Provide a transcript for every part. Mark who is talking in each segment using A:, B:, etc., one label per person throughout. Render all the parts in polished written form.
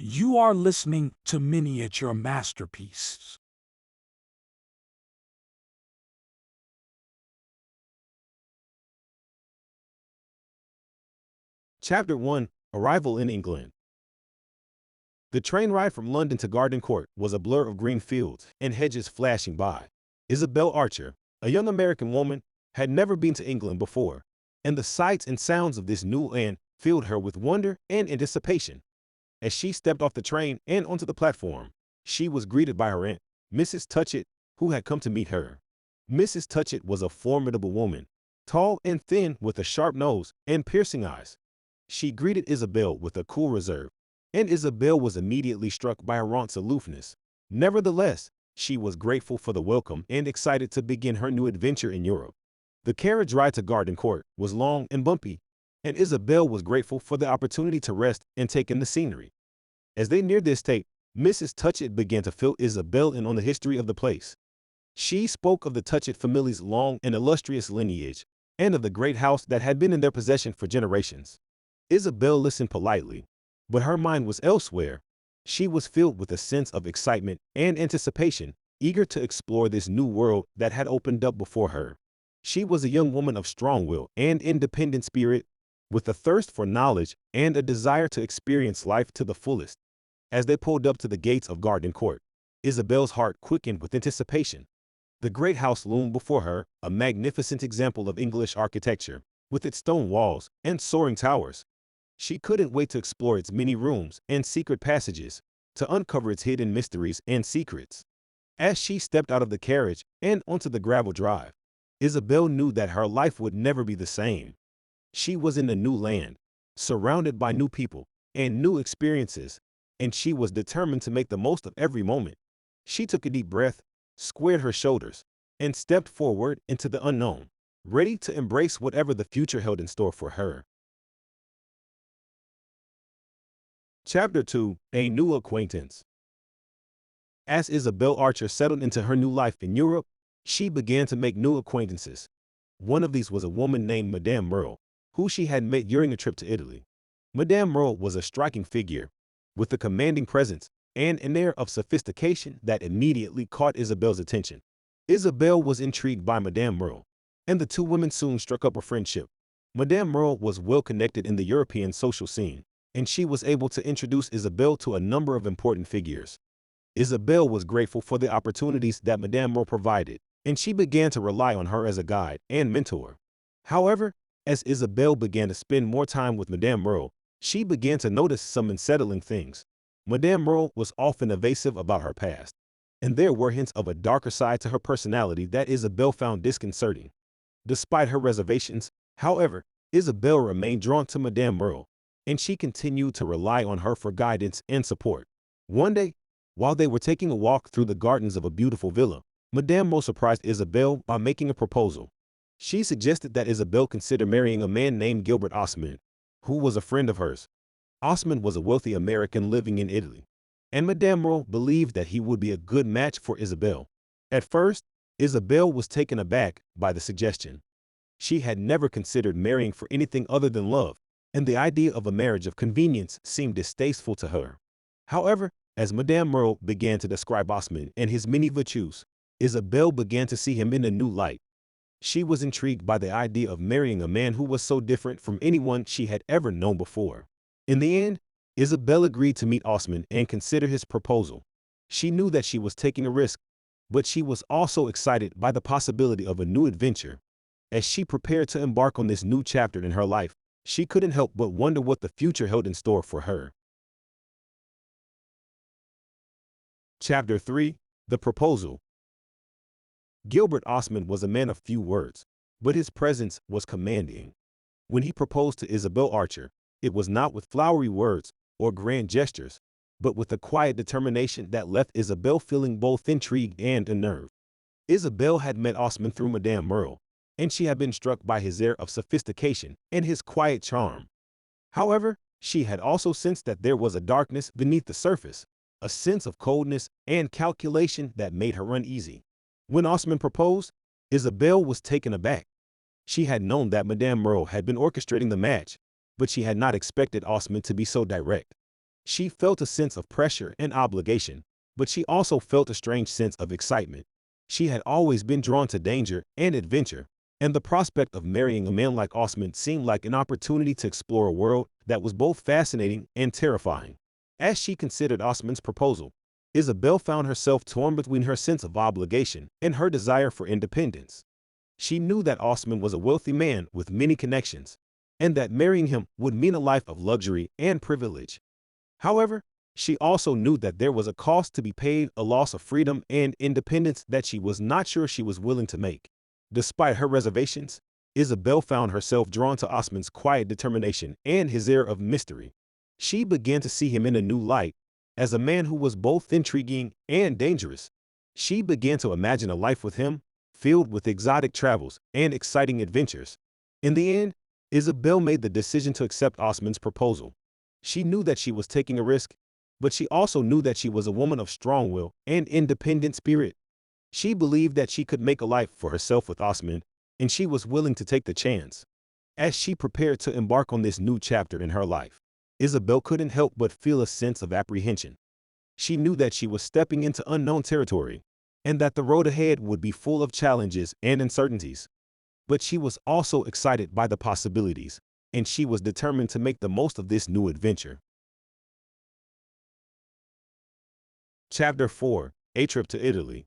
A: You are listening to Miniature Masterpiece.
B: Chapter 1: Arrival in England. The train ride from London to Gardencourt was a blur of green fields and hedges flashing by. Isabel Archer, a young American woman, had never been to England before, and the sights and sounds of this new land filled her with wonder and anticipation. As she stepped off the train and onto the platform, she was greeted by her aunt, Mrs. Touchett, who had come to meet her. Mrs. Touchett was a formidable woman, tall and thin with a sharp nose and piercing eyes. She greeted Isabel with a cool reserve, and Isabel was immediately struck by her aunt's aloofness. Nevertheless, she was grateful for the welcome and excited to begin her new adventure in Europe. The carriage ride to Gardencourt was long and bumpy, and Isabel was grateful for the opportunity to rest and take in the scenery. As they neared the estate, Mrs. Touchett began to fill Isabel in on the history of the place. She spoke of the Touchett family's long and illustrious lineage, and of the great house that had been in their possession for generations. Isabel listened politely, but her mind was elsewhere. She was filled with a sense of excitement and anticipation, eager to explore this new world that had opened up before her. She was a young woman of strong will and independent spirit, with a thirst for knowledge and a desire to experience life to the fullest. As they pulled up to the gates of Gardencourt, Isabel's heart quickened with anticipation. The great house loomed before her, a magnificent example of English architecture, with its stone walls and soaring towers. She couldn't wait to explore its many rooms and secret passages, to uncover its hidden mysteries and secrets. As she stepped out of the carriage and onto the gravel drive, Isabel knew that her life would never be the same. She was in a new land, surrounded by new people and new experiences, and she was determined to make the most of every moment. She took a deep breath, squared her shoulders, and stepped forward into the unknown, ready to embrace whatever the future held in store for her. Chapter 2: A New Acquaintance. As Isabel Archer settled into her new life in Europe, she began to make new acquaintances. One of these was a woman named Madame Merle, who she had met during a trip to Italy. Madame Merle was a striking figure, with a commanding presence and an air of sophistication that immediately caught Isabel's attention. Isabel was intrigued by Madame Merle, and the two women soon struck up a friendship. Madame Merle was well connected in the European social scene, and she was able to introduce Isabel to a number of important figures. Isabel was grateful for the opportunities that Madame Merle provided, and she began to rely on her as a guide and mentor. However, as Isabel began to spend more time with Madame Merle, she began to notice some unsettling things. Madame Merle was often evasive about her past, and there were hints of a darker side to her personality that Isabel found disconcerting. Despite her reservations, however, Isabel remained drawn to Madame Merle, and she continued to rely on her for guidance and support. One day, while they were taking a walk through the gardens of a beautiful villa, Madame Merle surprised Isabel by making a proposal. She suggested that Isabel consider marrying a man named Gilbert Osmond, who was a friend of hers. Osmond was a wealthy American living in Italy, and Madame Merle believed that he would be a good match for Isabel. At first, Isabel was taken aback by the suggestion. She had never considered marrying for anything other than love, and the idea of a marriage of convenience seemed distasteful to her. However, as Madame Merle began to describe Osmond and his many virtues, Isabel began to see him in a new light. She was intrigued by the idea of marrying a man who was so different from anyone she had ever known before. In the end, Isabel agreed to meet Osmond and consider his proposal. She knew that she was taking a risk, but she was also excited by the possibility of a new adventure. As she prepared to embark on this new chapter in her life, she couldn't help but wonder what the future held in store for her. Chapter 3: The Proposal. Gilbert Osmond was a man of few words, but his presence was commanding. When he proposed to Isabel Archer, it was not with flowery words or grand gestures, but with a quiet determination that left Isabel feeling both intrigued and unnerved. Isabel had met Osmond through Madame Merle, and she had been struck by his air of sophistication and his quiet charm. However, she had also sensed that there was a darkness beneath the surface, a sense of coldness and calculation that made her uneasy. When Osmond proposed, Isabel was taken aback. She had known that Madame Merle had been orchestrating the match, but she had not expected Osmond to be so direct. She felt a sense of pressure and obligation, but she also felt a strange sense of excitement. She had always been drawn to danger and adventure, and the prospect of marrying a man like Osmond seemed like an opportunity to explore a world that was both fascinating and terrifying. As she considered Osmond's proposal, Isabel found herself torn between her sense of obligation and her desire for independence. She knew that Osmond was a wealthy man with many connections, and that marrying him would mean a life of luxury and privilege. However, she also knew that there was a cost to be paid, a loss of freedom and independence that she was not sure she was willing to make. Despite her reservations, Isabel found herself drawn to Osmond's quiet determination and his air of mystery. She began to see him in a new light, as a man who was both intriguing and dangerous. She began to imagine a life with him, filled with exotic travels and exciting adventures. In the end, Isabel made the decision to accept Osmond's proposal. She knew that she was taking a risk, but she also knew that she was a woman of strong will and independent spirit. She believed that she could make a life for herself with Osmond, and she was willing to take the chance. As she prepared to embark on this new chapter in her life, Isabel couldn't help but feel a sense of apprehension. She knew that she was stepping into unknown territory, and that the road ahead would be full of challenges and uncertainties. But she was also excited by the possibilities, and she was determined to make the most of this new adventure. Chapter 4: A Trip to Italy.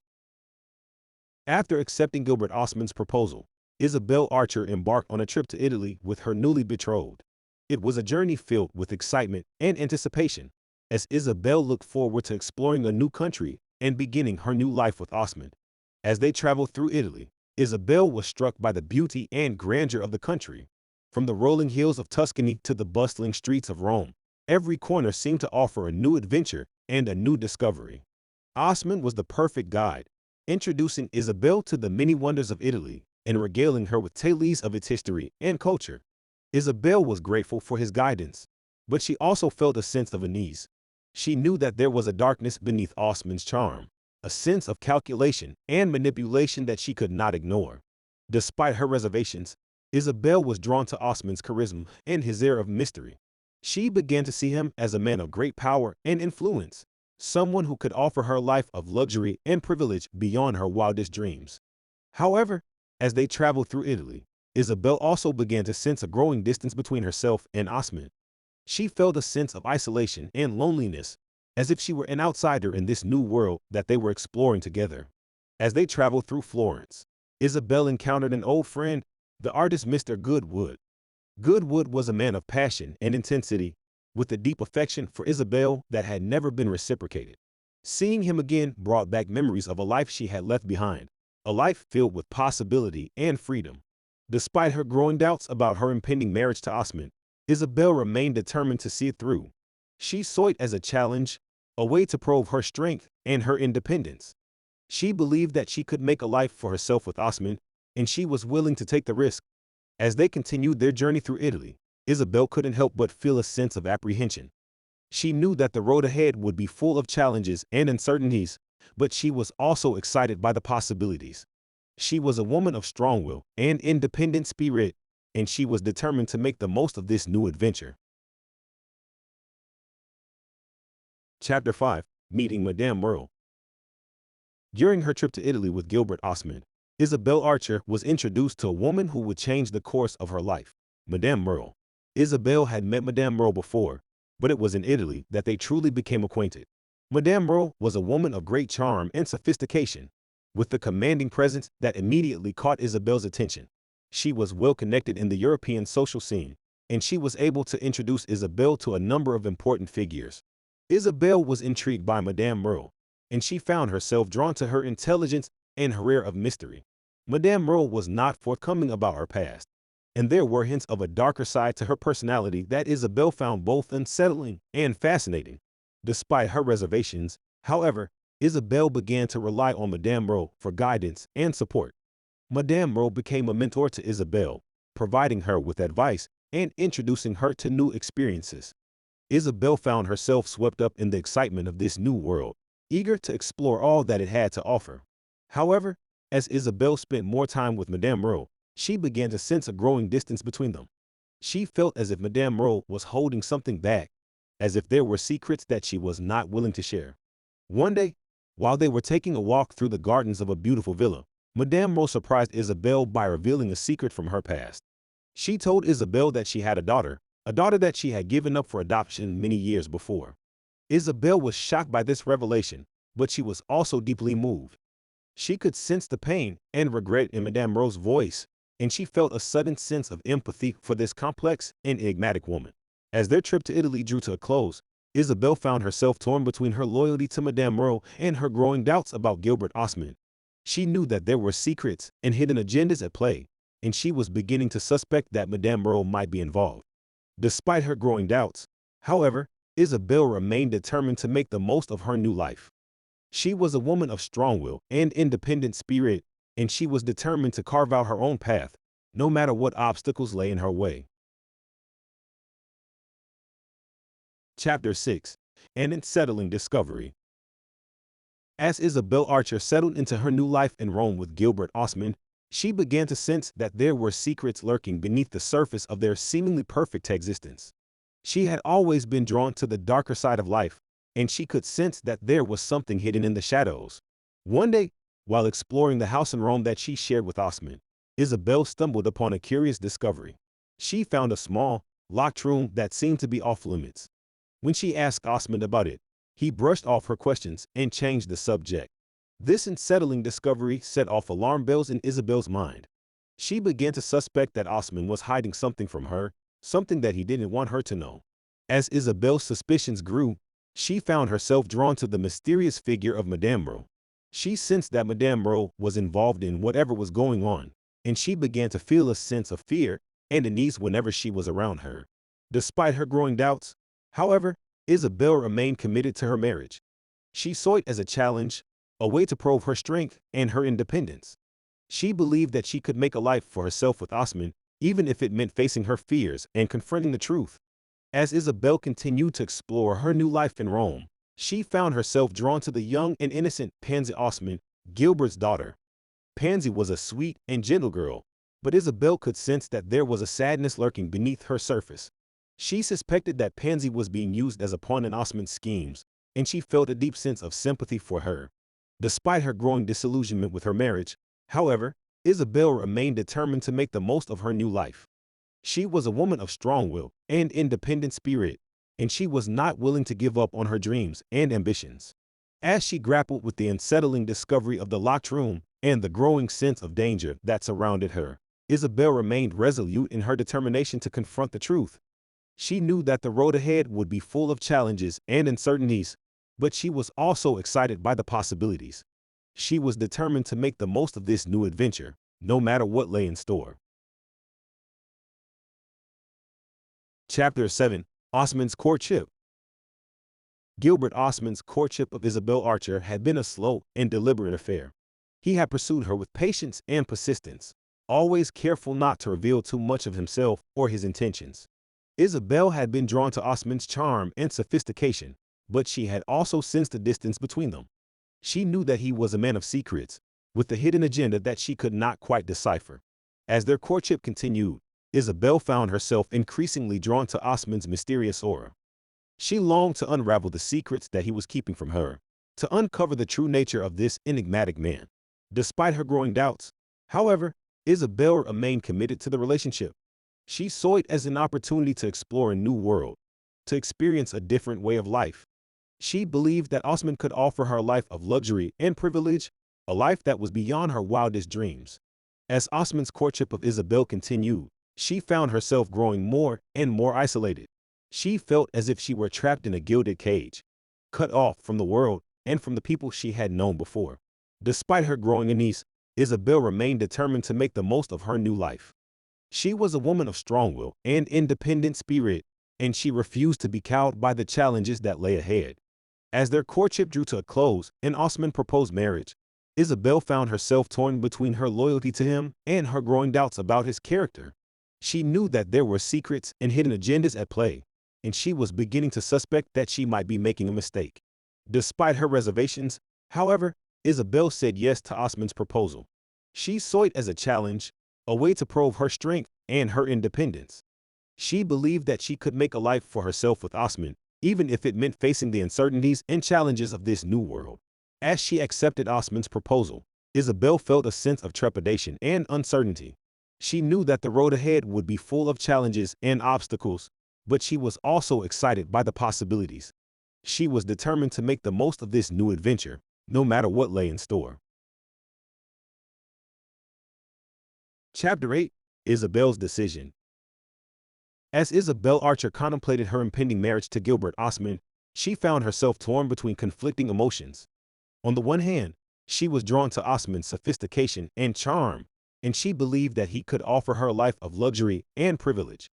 B: After accepting Gilbert Osmond's proposal, Isabel Archer embarked on a trip to Italy with her newly betrothed. It was a journey filled with excitement and anticipation, as Isabel looked forward to exploring a new country and beginning her new life with Osmond. As they traveled through Italy, Isabel was struck by the beauty and grandeur of the country. From the rolling hills of Tuscany to the bustling streets of Rome, every corner seemed to offer a new adventure and a new discovery. Osmond was the perfect guide, introducing Isabel to the many wonders of Italy and regaling her with tales of its history and culture. Isabel was grateful for his guidance, but she also felt a sense of unease. She knew that there was a darkness beneath Osmond's charm, a sense of calculation and manipulation that she could not ignore. Despite her reservations, Isabel was drawn to Osmond's charisma and his air of mystery. She began to see him as a man of great power and influence, someone who could offer her a life of luxury and privilege beyond her wildest dreams. However, as they traveled through Italy, Isabel also began to sense a growing distance between herself and Osmond. She felt a sense of isolation and loneliness, as if she were an outsider in this new world that they were exploring together. As they traveled through Florence, Isabel encountered an old friend, the artist Mr. Goodwood. Goodwood was a man of passion and intensity, with a deep affection for Isabel that had never been reciprocated. Seeing him again brought back memories of a life she had left behind, a life filled with possibility and freedom. Despite her growing doubts about her impending marriage to Osmond, Isabel remained determined to see it through. She saw it as a challenge, a way to prove her strength and her independence. She believed that she could make a life for herself with Osmond, and she was willing to take the risk. As they continued their journey through Italy, Isabel couldn't help but feel a sense of apprehension. She knew that the road ahead would be full of challenges and uncertainties, but she was also excited by the possibilities. She was a woman of strong will and independent spirit, and she was determined to make the most of this new adventure. Chapter 5: Meeting Madame Merle. During her trip to Italy with Gilbert Osmond, Isabel Archer was introduced to a woman who would change the course of her life, Madame Merle. Isabel had met Madame Merle before, but it was in Italy that they truly became acquainted. Madame Merle was a woman of great charm and sophistication, with a commanding presence that immediately caught Isabel's attention. She was well connected in the European social scene, and she was able to introduce Isabel to a number of important figures. Isabel was intrigued by Madame Merle, and she found herself drawn to her intelligence and her air of mystery. Madame Merle was not forthcoming about her past, and there were hints of a darker side to her personality that Isabel found both unsettling and fascinating. Despite her reservations, however, Isabel began to rely on Madame Merle for guidance and support. Madame Merle became a mentor to Isabel, providing her with advice and introducing her to new experiences. Isabel found herself swept up in the excitement of this new world, eager to explore all that it had to offer. However, as Isabel spent more time with Madame Merle, she began to sense a growing distance between them. She felt as if Madame Merle was holding something back, as if there were secrets that she was not willing to share. One day, while they were taking a walk through the gardens of a beautiful villa, Madame Merle surprised Isabel by revealing a secret from her past. She told Isabel that she had a daughter that she had given up for adoption many years before. Isabel was shocked by this revelation, but she was also deeply moved. She could sense the pain and regret in Madame Merle's voice, and she felt a sudden sense of empathy for this complex and enigmatic woman. As their trip to Italy drew to a close, Isabel found herself torn between her loyalty to Madame Merle and her growing doubts about Gilbert Osmond. She knew that there were secrets and hidden agendas at play, and she was beginning to suspect that Madame Merle might be involved. Despite her growing doubts, however, Isabel remained determined to make the most of her new life. She was a woman of strong will and independent spirit, and she was determined to carve out her own path, no matter what obstacles lay in her way. Chapter 6. An Unsettling Discovery. As Isabel Archer settled into her new life in Rome with Gilbert Osmond, she began to sense that there were secrets lurking beneath the surface of their seemingly perfect existence. She had always been drawn to the darker side of life, and she could sense that there was something hidden in the shadows. One day, while exploring the house in Rome that she shared with Osmond, Isabel stumbled upon a curious discovery. She found a small, locked room that seemed to be off limits. When she asked Osmond about it, he brushed off her questions and changed the subject. This unsettling discovery set off alarm bells in Isabel's mind. She began to suspect that Osmond was hiding something from her, something that he didn't want her to know. As Isabel's suspicions grew, she found herself drawn to the mysterious figure of Madame Merle. She sensed that Madame Merle was involved in whatever was going on, and she began to feel a sense of fear and unease whenever she was around her. Despite her growing doubts, however, Isabel remained committed to her marriage. She saw it as a challenge, a way to prove her strength and her independence. She believed that she could make a life for herself with Osmond, even if it meant facing her fears and confronting the truth. As Isabel continued to explore her new life in Rome, she found herself drawn to the young and innocent Pansy Osmond, Gilbert's daughter. Pansy was a sweet and gentle girl, but Isabel could sense that there was a sadness lurking beneath her surface. She suspected that Pansy was being used as a pawn in Osmond's schemes, and she felt a deep sense of sympathy for her. Despite her growing disillusionment with her marriage, however, Isabel remained determined to make the most of her new life. She was a woman of strong will and independent spirit, and she was not willing to give up on her dreams and ambitions. As she grappled with the unsettling discovery of the locked room and the growing sense of danger that surrounded her, Isabel remained resolute in her determination to confront the truth. She knew that the road ahead would be full of challenges and uncertainties, but she was also excited by the possibilities. She was determined to make the most of this new adventure, no matter what lay in store. Chapter 7. Osmond's Courtship. Gilbert Osmond's courtship of Isabel Archer had been a slow and deliberate affair. He had pursued her with patience and persistence, always careful not to reveal too much of himself or his intentions. Isabel had been drawn to Osmond's charm and sophistication, but she had also sensed the distance between them. She knew that he was a man of secrets, with a hidden agenda that she could not quite decipher. As their courtship continued, Isabel found herself increasingly drawn to Osmond's mysterious aura. She longed to unravel the secrets that he was keeping from her, to uncover the true nature of this enigmatic man. Despite her growing doubts, however, Isabel remained committed to the relationship. She saw it as an opportunity to explore a new world, to experience a different way of life. She believed that Osmond could offer her a life of luxury and privilege, a life that was beyond her wildest dreams. As Osmond's courtship of Isabel continued, she found herself growing more and more isolated. She felt as if she were trapped in a gilded cage, cut off from the world and from the people she had known before. Despite her growing unease, Isabel remained determined to make the most of her new life. She was a woman of strong will and independent spirit, and she refused to be cowed by the challenges that lay ahead. As their courtship drew to a close and Osmond proposed marriage, Isabel found herself torn between her loyalty to him and her growing doubts about his character. She knew that there were secrets and hidden agendas at play, and she was beginning to suspect that she might be making a mistake. Despite her reservations, however, Isabel said yes to Osmond's proposal. She saw it as a challenge, a way to prove her strength and her independence. She believed that she could make a life for herself with Osmond, even if it meant facing the uncertainties and challenges of this new world. As she accepted Osmond's proposal, Isabel felt a sense of trepidation and uncertainty. She knew that the road ahead would be full of challenges and obstacles, but she was also excited by the possibilities. She was determined to make the most of this new adventure, no matter what lay in store. Chapter 8. Isabel's Decision. As Isabel Archer contemplated her impending marriage to Gilbert Osmond, she found herself torn between conflicting emotions. On the one hand, she was drawn to Osmond's sophistication and charm, and she believed that he could offer her a life of luxury and privilege.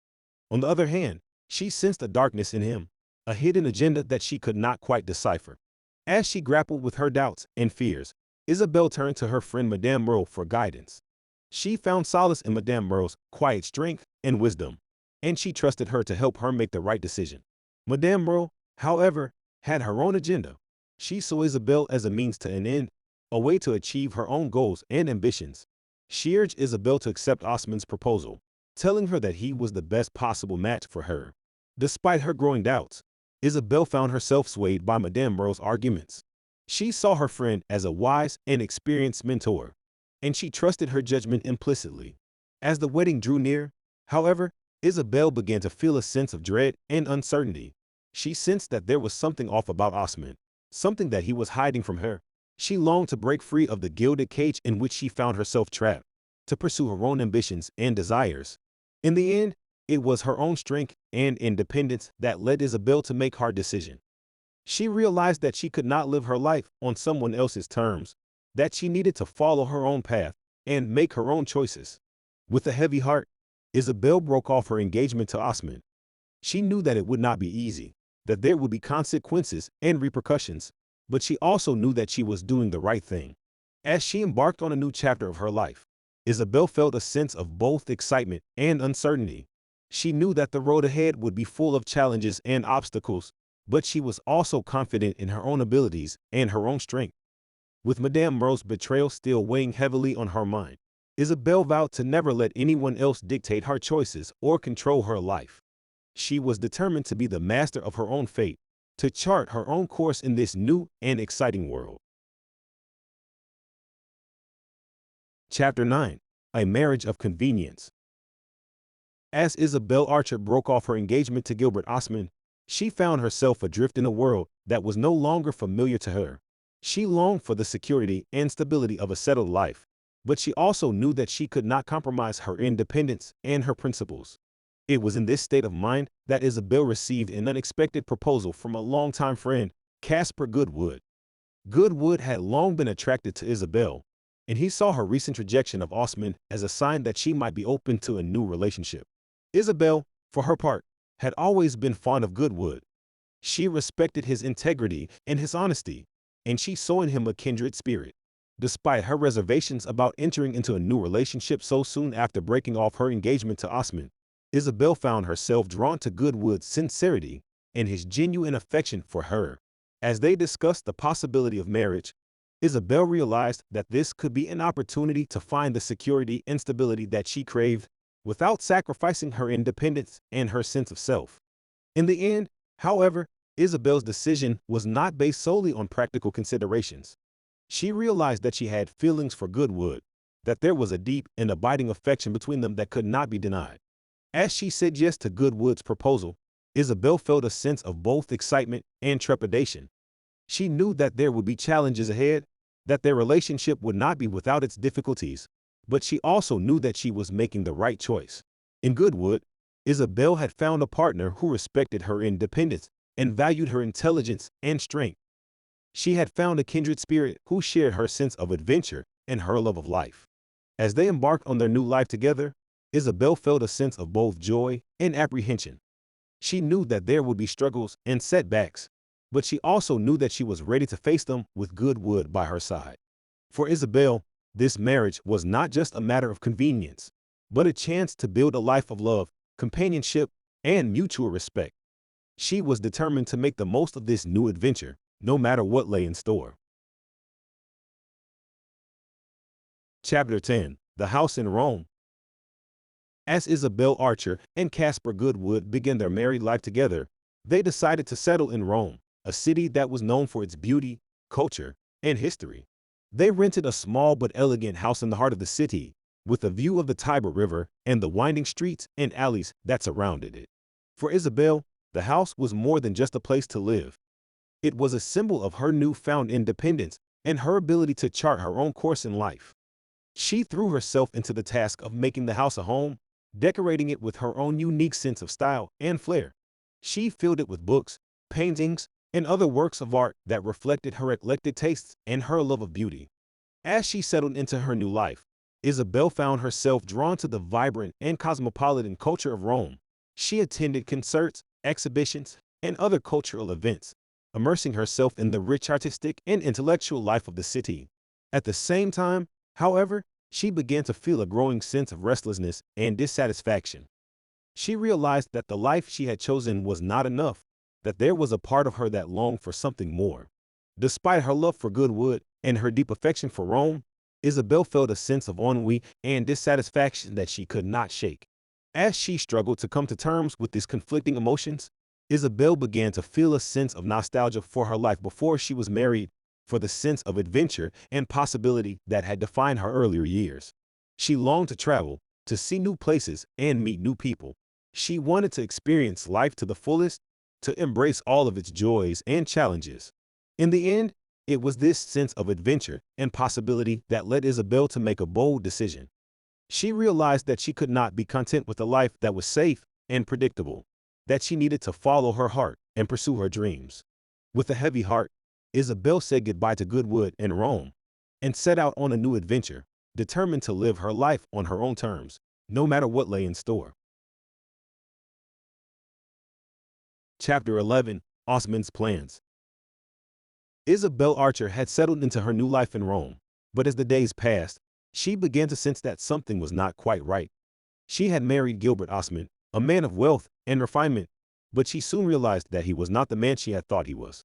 B: On the other hand, she sensed a darkness in him, a hidden agenda that she could not quite decipher. As she grappled with her doubts and fears, Isabel turned to her friend Madame Merle for guidance. She found solace in Madame Merle's quiet strength and wisdom, and she trusted her to help her make the right decision. Madame Merle, however, had her own agenda. She saw Isabel as a means to an end, a way to achieve her own goals and ambitions. She urged Isabel to accept Osmond's proposal, telling her that he was the best possible match for her. Despite her growing doubts, Isabel found herself swayed by Madame Merle's arguments. She saw her friend as a wise and experienced mentor, and she trusted her judgment implicitly. As the wedding drew near, however, Isabel began to feel a sense of dread and uncertainty. She sensed that there was something off about Osmond, something that he was hiding from her. She longed to break free of the gilded cage in which she found herself trapped, to pursue her own ambitions and desires. In the end, it was her own strength and independence that led Isabel to make hard decisions. She realized that she could not live her life on someone else's terms, that she needed to follow her own path and make her own choices. With a heavy heart, Isabel broke off her engagement to Osmond. She knew that it would not be easy, that there would be consequences and repercussions, but she also knew that she was doing the right thing. As she embarked on a new chapter of her life, Isabel felt a sense of both excitement and uncertainty. She knew that the road ahead would be full of challenges and obstacles, but she was also confident in her own abilities and her own strength. With Madame Merle's betrayal still weighing heavily on her mind, Isabel vowed to never let anyone else dictate her choices or control her life. She was determined to be the master of her own fate, to chart her own course in this new and exciting world. Chapter 9. A Marriage of Convenience. As Isabel Archer broke off her engagement to Gilbert Osmond, she found herself adrift in a world that was no longer familiar to her. She longed for the security and stability of a settled life, but she also knew that she could not compromise her independence and her principles. It was in this state of mind that Isabel received an unexpected proposal from a longtime friend, Caspar Goodwood. Goodwood had long been attracted to Isabel, and he saw her recent rejection of Osmond as a sign that she might be open to a new relationship. Isabel, for her part, had always been fond of Goodwood. She respected his integrity and his honesty, and she saw in him a kindred spirit. Despite her reservations about entering into a new relationship so soon after breaking off her engagement to Osmond, Isabel found herself drawn to Goodwood's sincerity and his genuine affection for her. As they discussed the possibility of marriage, Isabel realized that this could be an opportunity to find the security and stability that she craved, without sacrificing her independence and her sense of self. In the end, however, Isabel's decision was not based solely on practical considerations. She realized that she had feelings for Goodwood, that there was a deep and abiding affection between them that could not be denied. As she said yes to Goodwood's proposal, Isabel felt a sense of both excitement and trepidation. She knew that there would be challenges ahead, that their relationship would not be without its difficulties, but she also knew that she was making the right choice. In Goodwood, Isabel had found a partner who respected her independence and valued her intelligence and strength. She had found a kindred spirit who shared her sense of adventure and her love of life. As they embarked on their new life together, Isabel felt a sense of both joy and apprehension. She knew that there would be struggles and setbacks, but she also knew that she was ready to face them with Goodwood by her side. For Isabel, this marriage was not just a matter of convenience, but a chance to build a life of love, companionship, and mutual respect. She was determined to make the most of this new adventure, no matter what lay in store. Chapter 10. The House in Rome. As Isabel Archer and Caspar Goodwood began their married life together, They decided to settle in Rome, a city that was known for its beauty, culture, and history. They rented a small but elegant house in the heart of the city, with a view of the Tiber River and the winding streets and alleys that surrounded it. For Isabel, the house was more than just a place to live. It was a symbol of her newfound independence and her ability to chart her own course in life. She threw herself into the task of making the house a home, decorating it with her own unique sense of style and flair. She filled it with books, paintings, and other works of art that reflected her eclectic tastes and her love of beauty. As she settled into her new life, Isabel found herself drawn to the vibrant and cosmopolitan culture of Rome. She attended concerts, exhibitions, and other cultural events, immersing herself in the rich artistic and intellectual life of the city. At the same time, however, she began to feel a growing sense of restlessness and dissatisfaction. She realized that the life she had chosen was not enough, that there was a part of her that longed for something more. Despite her love for good wood and her deep affection for Rome, Isabel felt a sense of ennui and dissatisfaction that she could not shake. As she struggled to come to terms with these conflicting emotions, Isabel began to feel a sense of nostalgia for her life before she was married, for the sense of adventure and possibility that had defined her earlier years. She longed to travel, to see new places and meet new people. She wanted to experience life to the fullest, to embrace all of its joys and challenges. In the end, it was this sense of adventure and possibility that led Isabel to make a bold decision. She realized that she could not be content with a life that was safe and predictable, that she needed to follow her heart and pursue her dreams. With a heavy heart, Isabel said goodbye to Goodwood and Rome, and set out on a new adventure, determined to live her life on her own terms, no matter what lay in store. Chapter 11. Osmond's Plans. Isabel Archer had settled into her new life in Rome, but as the days passed, she began to sense that something was not quite right. She had married Gilbert Osmond, a man of wealth and refinement, but she soon realized that he was not the man she had thought he was.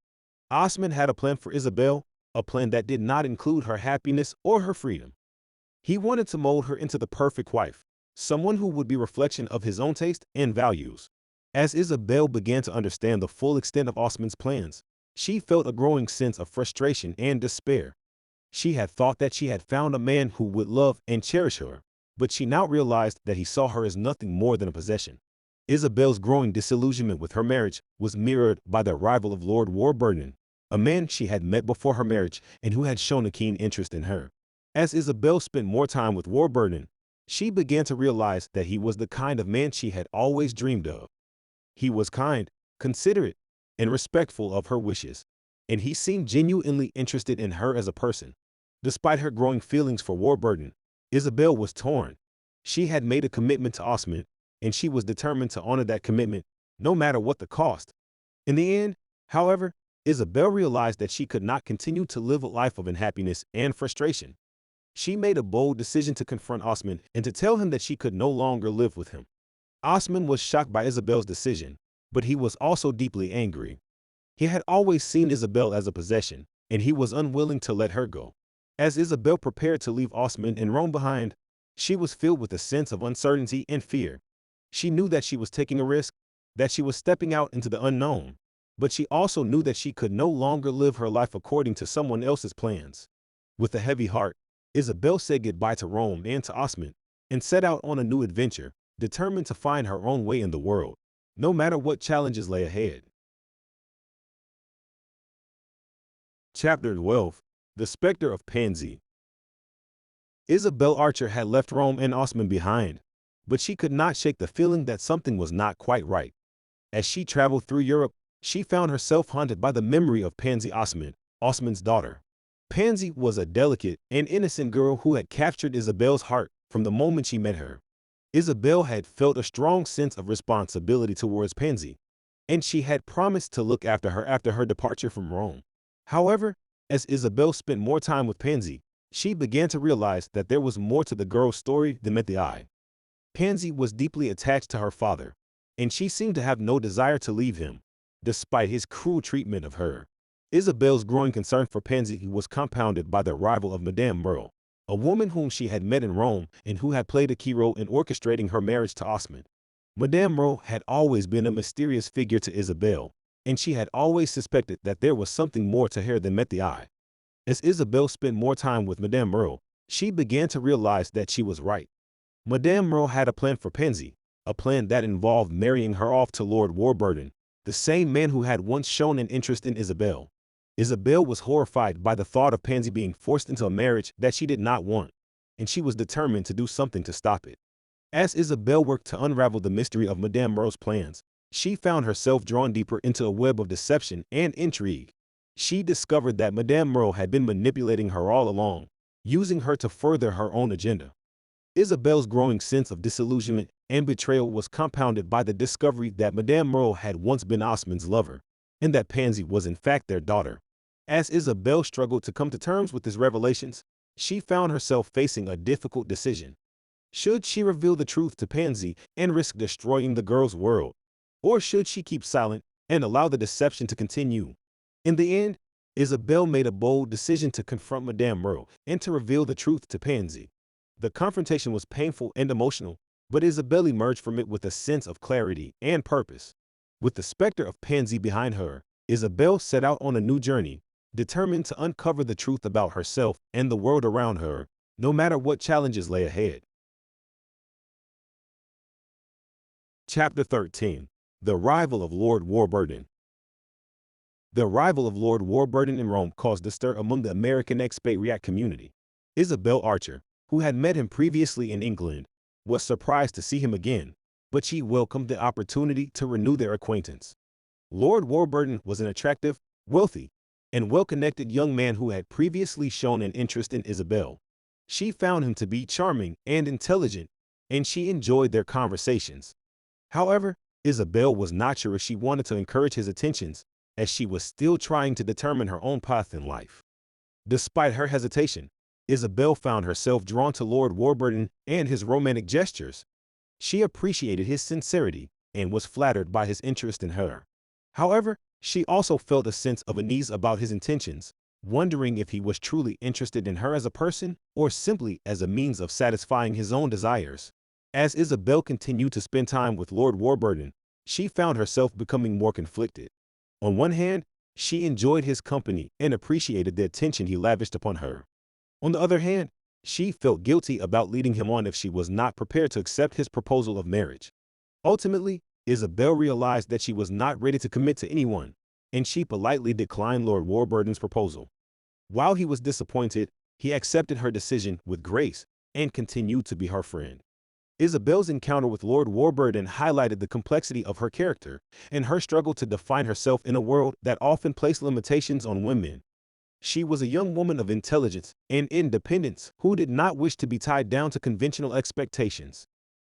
B: Osmond had a plan for Isabel, a plan that did not include her happiness or her freedom. He wanted to mold her into the perfect wife, someone who would be a reflection of his own taste and values. As Isabel began to understand the full extent of Osmond's plans, she felt a growing sense of frustration and despair. She had thought that she had found a man who would love and cherish her, but she now realized that he saw her as nothing more than a possession. Isabel's growing disillusionment with her marriage was mirrored by the arrival of Lord Warburton, a man she had met before her marriage and who had shown a keen interest in her. As Isabel spent more time with Warburton, she began to realize that he was the kind of man she had always dreamed of. He was kind, considerate, and respectful of her wishes, and he seemed genuinely interested in her as a person. Despite her growing feelings for Warburton, Isabel was torn. She had made a commitment to Osmond, and she was determined to honor that commitment, no matter what the cost. In the end, however, Isabel realized that she could not continue to live a life of unhappiness and frustration. She made a bold decision to confront Osmond and to tell him that she could no longer live with him. Osmond was shocked by Isabel's decision, but he was also deeply angry. He had always seen Isabel as a possession, and he was unwilling to let her go. As Isabel prepared to leave Osmond and Rome behind, she was filled with a sense of uncertainty and fear. She knew that she was taking a risk, that she was stepping out into the unknown, but she also knew that she could no longer live her life according to someone else's plans. With a heavy heart, Isabel said goodbye to Rome and to Osmond, and set out on a new adventure, determined to find her own way in the world, no matter what challenges lay ahead. Chapter 12. The Specter of Pansy. Isabel Archer had left Rome and Osmond behind, but she could not shake the feeling that something was not quite right. As she traveled through Europe, she found herself haunted by the memory of Pansy Osmond, Osmond's daughter. Pansy was a delicate and innocent girl who had captured Isabel's heart from the moment she met her. Isabel had felt a strong sense of responsibility towards Pansy, and she had promised to look after her departure from Rome. However, as Isabel spent more time with Pansy, she began to realize that there was more to the girl's story than met the eye. Pansy was deeply attached to her father, and she seemed to have no desire to leave him, despite his cruel treatment of her. Isabel's growing concern for Pansy was compounded by the arrival of Madame Merle, a woman whom she had met in Rome and who had played a key role in orchestrating her marriage to Osmond. Madame Merle had always been a mysterious figure to Isabel, and she had always suspected that there was something more to her than met the eye. As Isabel spent more time with Madame Merle, she began to realize that she was right. Madame Merle had a plan for Pansy, a plan that involved marrying her off to Lord Warburton, the same man who had once shown an interest in Isabel. Isabel was horrified by the thought of Pansy being forced into a marriage that she did not want, and she was determined to do something to stop it. As Isabel worked to unravel the mystery of Madame Merle's plans, she found herself drawn deeper into a web of deception and intrigue. She discovered that Madame Merle had been manipulating her all along, using her to further her own agenda. Isabel's growing sense of disillusionment and betrayal was compounded by the discovery that Madame Merle had once been Osmond's lover, and that Pansy was in fact their daughter. As Isabel struggled to come to terms with these revelations, she found herself facing a difficult decision. Should she reveal the truth to Pansy and risk destroying the girl's world? Or should she keep silent and allow the deception to continue? In the end, Isabel made a bold decision to confront Madame Merle and to reveal the truth to Pansy. The confrontation was painful and emotional, but Isabel emerged from it with a sense of clarity and purpose. With the specter of Pansy behind her, Isabel set out on a new journey, determined to uncover the truth about herself and the world around her, no matter what challenges lay ahead. Chapter 13. The Arrival of Lord Warburton. The arrival of Lord Warburton in Rome caused a stir among the American expatriate community. Isabel Archer, who had met him previously in England, was surprised to see him again, but she welcomed the opportunity to renew their acquaintance. Lord Warburton was an attractive, wealthy, and well-connected young man who had previously shown an interest in Isabel. She found him to be charming and intelligent, and she enjoyed their conversations. However, Isabel was not sure if she wanted to encourage his attentions, as she was still trying to determine her own path in life. Despite her hesitation, Isabel found herself drawn to Lord Warburton and his romantic gestures. She appreciated his sincerity and was flattered by his interest in her. However, she also felt a sense of unease about his intentions, wondering if he was truly interested in her as a person or simply as a means of satisfying his own desires. As Isabel continued to spend time with Lord Warburton, she found herself becoming more conflicted. On one hand, she enjoyed his company and appreciated the attention he lavished upon her. On the other hand, she felt guilty about leading him on if she was not prepared to accept his proposal of marriage. Ultimately, Isabel realized that she was not ready to commit to anyone, and she politely declined Lord Warburton's proposal. While he was disappointed, he accepted her decision with grace and continued to be her friend. Isabel's encounter with Lord Warburton highlighted the complexity of her character and her struggle to define herself in a world that often placed limitations on women. She was a young woman of intelligence and independence who did not wish to be tied down to conventional expectations.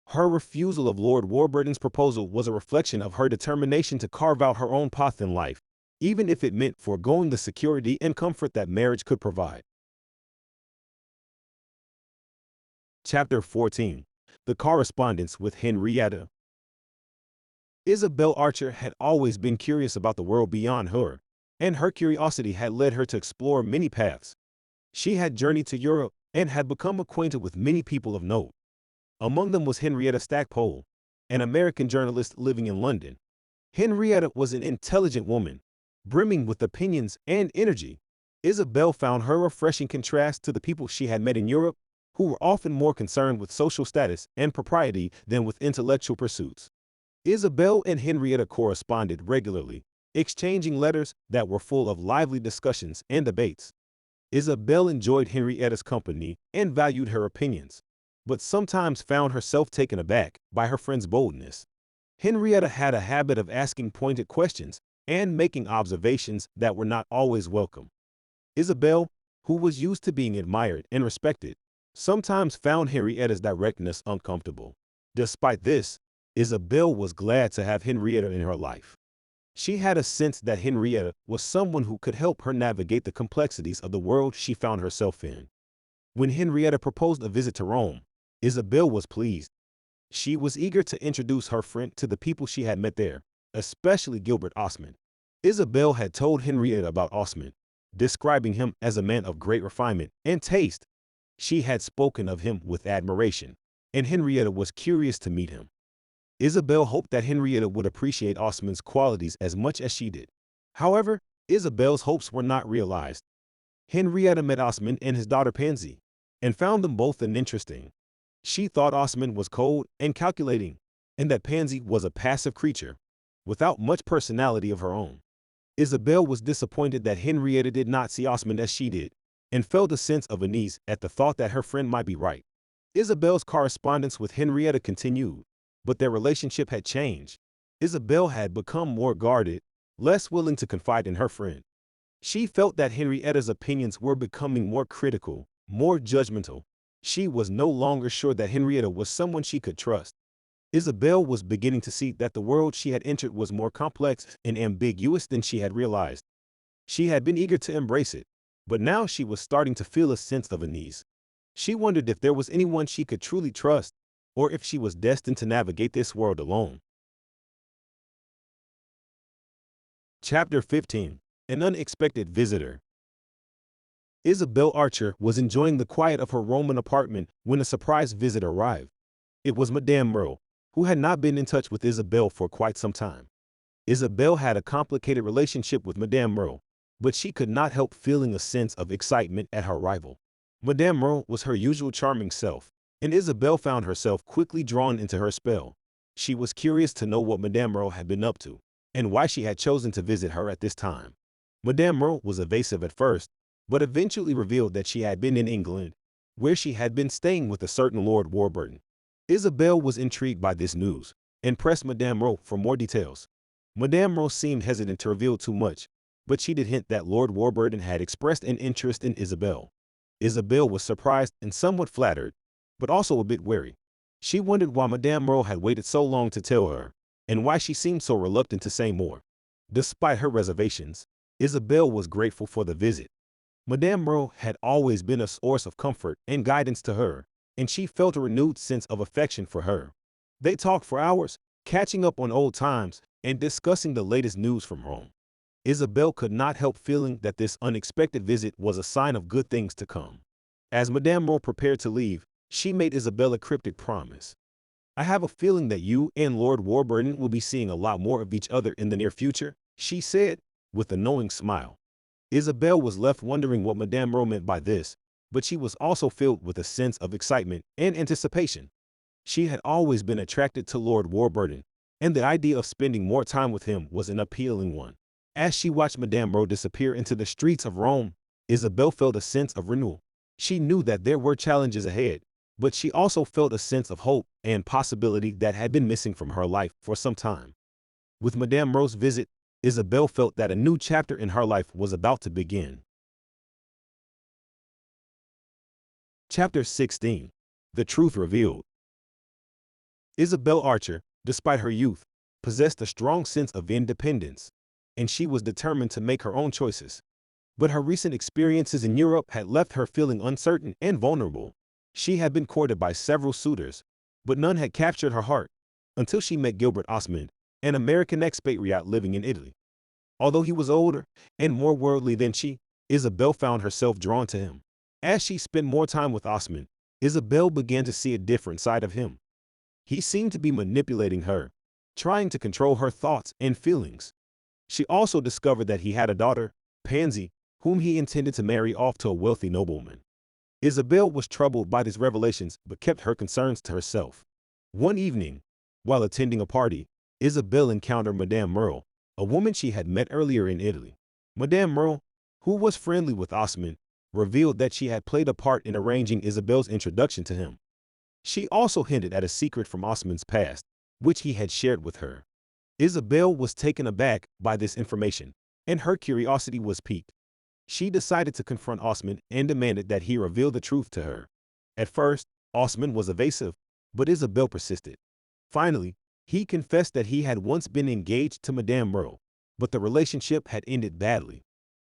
B: Her refusal of Lord Warburton's proposal was a reflection of her determination to carve out her own path in life, even if it meant foregoing the security and comfort that marriage could provide. Chapter 14. The Correspondence with Henrietta. Isabel Archer had always been curious about the world beyond her, and her curiosity had led her to explore many paths. She had journeyed to Europe and had become acquainted with many people of note. Among them was Henrietta Stackpole, an American journalist living in London. Henrietta was an intelligent woman, brimming with opinions and energy. Isabel found her a refreshing contrast to the people she had met in Europe, who were often more concerned with social status and propriety than with intellectual pursuits. Isabel and Henrietta corresponded regularly, exchanging letters that were full of lively discussions and debates. Isabel enjoyed Henrietta's company and valued her opinions, but sometimes found herself taken aback by her friend's boldness. Henrietta had a habit of asking pointed questions and making observations that were not always welcome. Isabel, who was used to being admired and respected, sometimes found Henrietta's directness uncomfortable. Despite this, Isabel was glad to have Henrietta in her life. She had a sense that Henrietta was someone who could help her navigate the complexities of the world she found herself in. When Henrietta proposed a visit to Rome, Isabel was pleased. She was eager to introduce her friend to the people she had met there, especially Gilbert Osmond. Isabel had told Henrietta about Osmond, describing him as a man of great refinement and taste. She had spoken of him with admiration, and Henrietta was curious to meet him. Isabel hoped that Henrietta would appreciate Osmond's qualities as much as she did. However, Isabel's hopes were not realized. Henrietta met Osmond and his daughter Pansy, and found them both uninteresting. She thought Osmond was cold and calculating, and that Pansy was a passive creature, without much personality of her own. Isabel was disappointed that Henrietta did not see Osmond as she did, and felt a sense of unease at the thought that her friend might be right. Isabel's correspondence with Henrietta continued, but their relationship had changed. Isabel had become more guarded, less willing to confide in her friend. She felt that Henrietta's opinions were becoming more critical, more judgmental. She was no longer sure that Henrietta was someone she could trust. Isabel was beginning to see that the world she had entered was more complex and ambiguous than she had realized. She had been eager to embrace it, but now she was starting to feel a sense of unease. She wondered if there was anyone she could truly trust, or if she was destined to navigate this world alone. Chapter 15. An Unexpected Visitor. Isabel Archer was enjoying the quiet of her Roman apartment when a surprise visit arrived. It was Madame Merle, who had not been in touch with Isabel for quite some time. Isabel had a complicated relationship with Madame Merle, but she could not help feeling a sense of excitement at her arrival. Madame Merle was her usual charming self, and Isabel found herself quickly drawn into her spell. She was curious to know what Madame Merle had been up to, and why she had chosen to visit her at this time. Madame Merle was evasive at first, but eventually revealed that she had been in England, where she had been staying with a certain Lord Warburton. Isabel was intrigued by this news, and pressed Madame Merle for more details. Madame Merle seemed hesitant to reveal too much, but she did hint that Lord Warburton had expressed an interest in Isabel. Isabel was surprised and somewhat flattered, but also a bit wary. She wondered why Madame Merle had waited so long to tell her, and why she seemed so reluctant to say more. Despite her reservations, Isabel was grateful for the visit. Madame Merle had always been a source of comfort and guidance to her, and she felt a renewed sense of affection for her. They talked for hours, catching up on old times and discussing the latest news from Rome. Isabel could not help feeling that this unexpected visit was a sign of good things to come. As Madame Merle prepared to leave, she made Isabel a cryptic promise. "I have a feeling that you and Lord Warburton will be seeing a lot more of each other in the near future," she said, with a knowing smile. Isabel was left wondering what Madame Merle meant by this, but she was also filled with a sense of excitement and anticipation. She had always been attracted to Lord Warburton, and the idea of spending more time with him was an appealing one. As she watched Madame Merle disappear into the streets of Rome, Isabel felt a sense of renewal. She knew that there were challenges ahead, but she also felt a sense of hope and possibility that had been missing from her life for some time. With Madame Merle's visit, Isabel felt that a new chapter in her life was about to begin. Chapter 16. The Truth Revealed. Isabel Archer, despite her youth, possessed a strong sense of independence, and she was determined to make her own choices. But her recent experiences in Europe had left her feeling uncertain and vulnerable. She had been courted by several suitors, but none had captured her heart, until she met Gilbert Osmond, an American expatriate living in Italy. Although he was older and more worldly than she, Isabel found herself drawn to him. As she spent more time with Osmond, Isabel began to see a different side of him. He seemed to be manipulating her, trying to control her thoughts and feelings. She also discovered that he had a daughter, Pansy, whom he intended to marry off to a wealthy nobleman. Isabel was troubled by these revelations but kept her concerns to herself. One evening, while attending a party, Isabel encountered Madame Merle, a woman she had met earlier in Italy. Madame Merle, who was friendly with Osmond, revealed that she had played a part in arranging Isabel's introduction to him. She also hinted at a secret from Osmond's past, which he had shared with her. Isabel was taken aback by this information, and her curiosity was piqued. She decided to confront Osmond and demanded that he reveal the truth to her. At first, Osmond was evasive, but Isabel persisted. Finally, he confessed that he had once been engaged to Madame Merle, but the relationship had ended badly.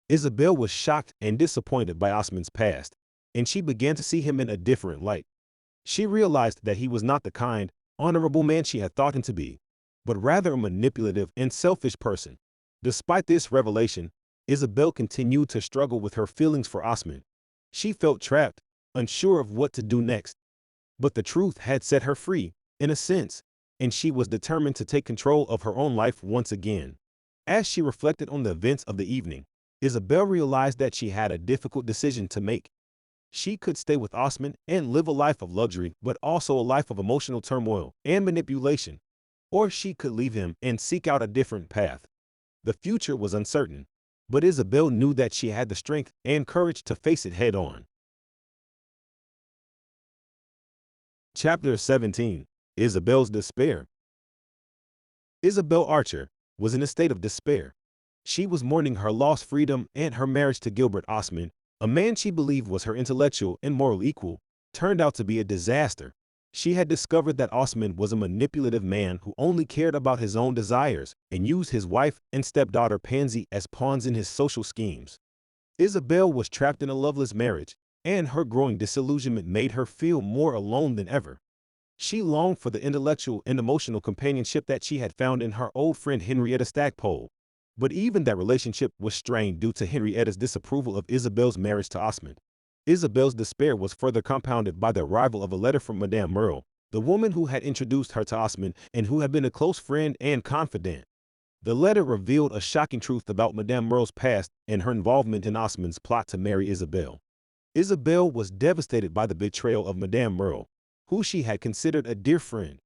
B: Isabel was shocked and disappointed by Osmond's past, and she began to see him in a different light. She realized that he was not the kind, honorable man she had thought him to be, but rather a manipulative and selfish person. Despite this revelation, Isabel continued to struggle with her feelings for Osmond. She felt trapped, unsure of what to do next. But the truth had set her free, in a sense, and she was determined to take control of her own life once again. As she reflected on the events of the evening, Isabel realized that she had a difficult decision to make. She could stay with Osmond and live a life of luxury, but also a life of emotional turmoil and manipulation. Or she could leave him and seek out a different path. The future was uncertain, but Isabel knew that she had the strength and courage to face it head on. Chapter 17. Isabel's Despair. Isabel Archer was in a state of despair. She was mourning her lost freedom, and her marriage to Gilbert Osmond, a man she believed was her intellectual and moral equal, turned out to be a disaster. She had discovered that Osmond was a manipulative man who only cared about his own desires and used his wife and stepdaughter Pansy as pawns in his social schemes. Isabel was trapped in a loveless marriage, and her growing disillusionment made her feel more alone than ever. She longed for the intellectual and emotional companionship that she had found in her old friend Henrietta Stackpole. But even that relationship was strained due to Henrietta's disapproval of Isabel's marriage to Osmond. Isabel's despair was further compounded by the arrival of a letter from Madame Merle, the woman who had introduced her to Osmond and who had been a close friend and confidant. The letter revealed a shocking truth about Madame Merle's past and her involvement in Osmond's plot to marry Isabel. Isabel was devastated by the betrayal of Madame Merle, who she had considered a dear friend.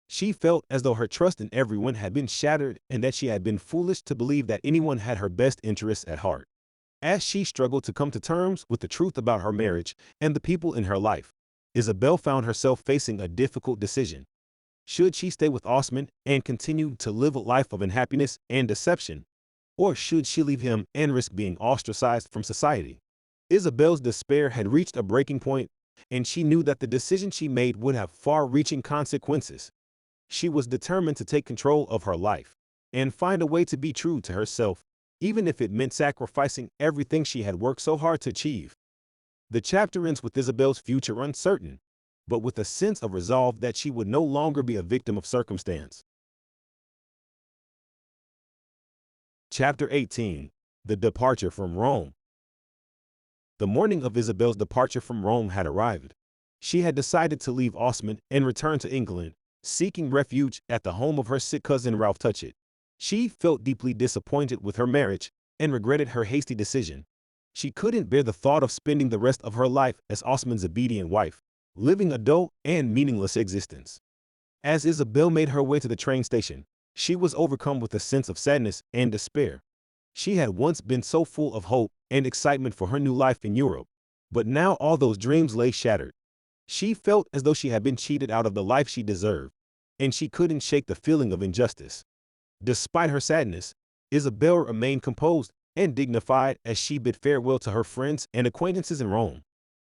B: She felt as though her trust in everyone had been shattered and that she had been foolish to believe that anyone had her best interests at heart. As she struggled to come to terms with the truth about her marriage and the people in her life, Isabel found herself facing a difficult decision. Should she stay with Osmond and continue to live a life of unhappiness and deception? Or should she leave him and risk being ostracized from society? Isabel's despair had reached a breaking point, and she knew that the decision she made would have far-reaching consequences. She was determined to take control of her life and find a way to be true to herself, even if it meant sacrificing everything she had worked so hard to achieve. The chapter ends with Isabel's future uncertain, but with a sense of resolve that she would no longer be a victim of circumstance. Chapter 18. The Departure from Rome. The morning of Isabel's departure from Rome had arrived. She had decided to leave Osmond and return to England, seeking refuge at the home of her sick cousin Ralph Touchett. She felt deeply disappointed with her marriage and regretted her hasty decision. She couldn't bear the thought of spending the rest of her life as Osmond's obedient wife, living a dull and meaningless existence. As Isabel made her way to the train station, she was overcome with a sense of sadness and despair. She had once been so full of hope and excitement for her new life in Europe, but now all those dreams lay shattered. She felt as though she had been cheated out of the life she deserved, and she couldn't shake the feeling of injustice. Despite her sadness, Isabel remained composed and dignified as she bid farewell to her friends and acquaintances in Rome.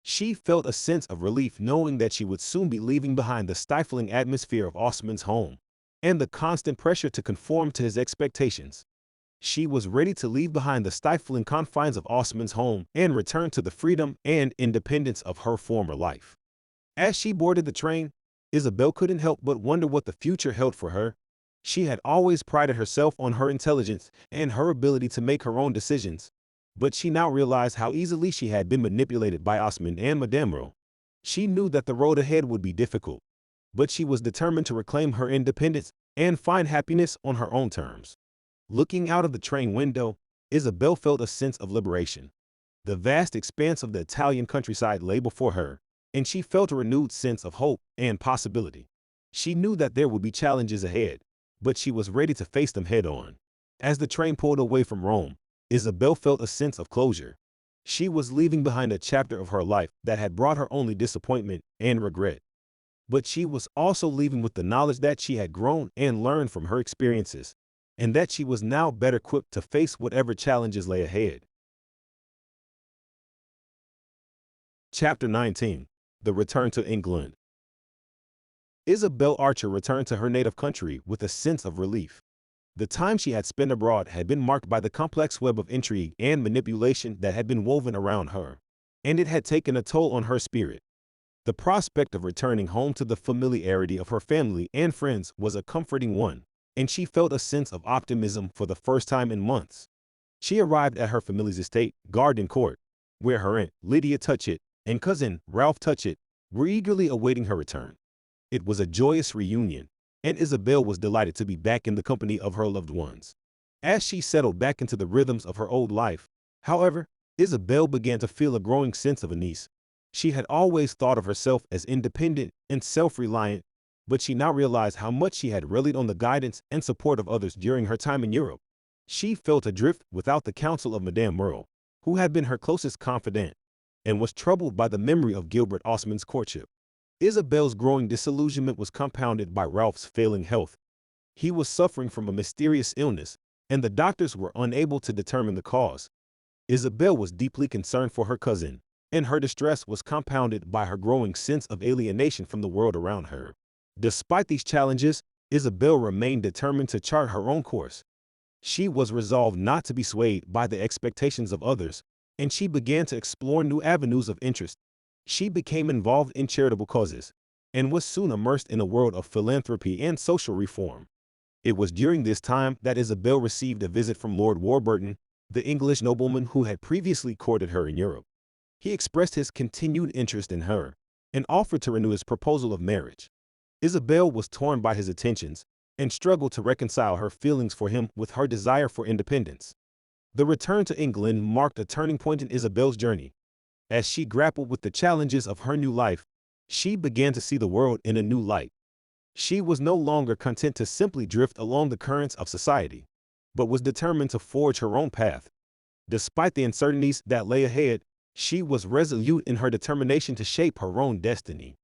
B: She felt a sense of relief knowing that she would soon be leaving behind the stifling atmosphere of Osmond's home and the constant pressure to conform to his expectations. She was ready to leave behind the stifling confines of Osmond's home and return to the freedom and independence of her former life. As she boarded the train, Isabel couldn't help but wonder what the future held for her. She had always prided herself on her intelligence and her ability to make her own decisions, but she now realized how easily she had been manipulated by Osmond and Madame Merle. She knew that the road ahead would be difficult, but she was determined to reclaim her independence and find happiness on her own terms. Looking out of the train window, Isabel felt a sense of liberation. The vast expanse of the Italian countryside lay before her, and she felt a renewed sense of hope and possibility. She knew that there would be challenges ahead, but she was ready to face them head on. As the train pulled away from Rome, Isabel felt a sense of closure. She was leaving behind a chapter of her life that had brought her only disappointment and regret. But she was also leaving with the knowledge that she had grown and learned from her experiences, and that she was now better equipped to face whatever challenges lay ahead. Chapter 19. The Return to England. Isabel Archer returned to her native country with a sense of relief. The time she had spent abroad had been marked by the complex web of intrigue and manipulation that had been woven around her, and it had taken a toll on her spirit. The prospect of returning home to the familiarity of her family and friends was a comforting one, and she felt a sense of optimism for the first time in months. She arrived at her family's estate, Gardencourt, where her aunt, Lydia Touchett, and cousin, Ralph Touchett, were eagerly awaiting her return. It was a joyous reunion, and Isabel was delighted to be back in the company of her loved ones. As she settled back into the rhythms of her old life, however, Isabel began to feel a growing sense of unease. She had always thought of herself as independent and self-reliant, but she now realized how much she had relied on the guidance and support of others during her time in Europe. She felt adrift without the counsel of Madame Merle, who had been her closest confidant, and was troubled by the memory of Gilbert Osmond's courtship. Isabel's growing disillusionment was compounded by Ralph's failing health. He was suffering from a mysterious illness, and the doctors were unable to determine the cause. Isabel was deeply concerned for her cousin, and her distress was compounded by her growing sense of alienation from the world around her. Despite these challenges, Isabel remained determined to chart her own course. She was resolved not to be swayed by the expectations of others, and she began to explore new avenues of interest. She became involved in charitable causes, and was soon immersed in a world of philanthropy and social reform. It was during this time that Isabel received a visit from Lord Warburton, the English nobleman who had previously courted her in Europe. He expressed his continued interest in her, and offered to renew his proposal of marriage. Isabel was torn by his attentions, and struggled to reconcile her feelings for him with her desire for independence. The return to England marked a turning point in Isabel's journey. As she grappled with the challenges of her new life, she began to see the world in a new light. She was no longer content to simply drift along the currents of society, but was determined to forge her own path. Despite the uncertainties that lay ahead, she was resolute in her determination to shape her own destiny.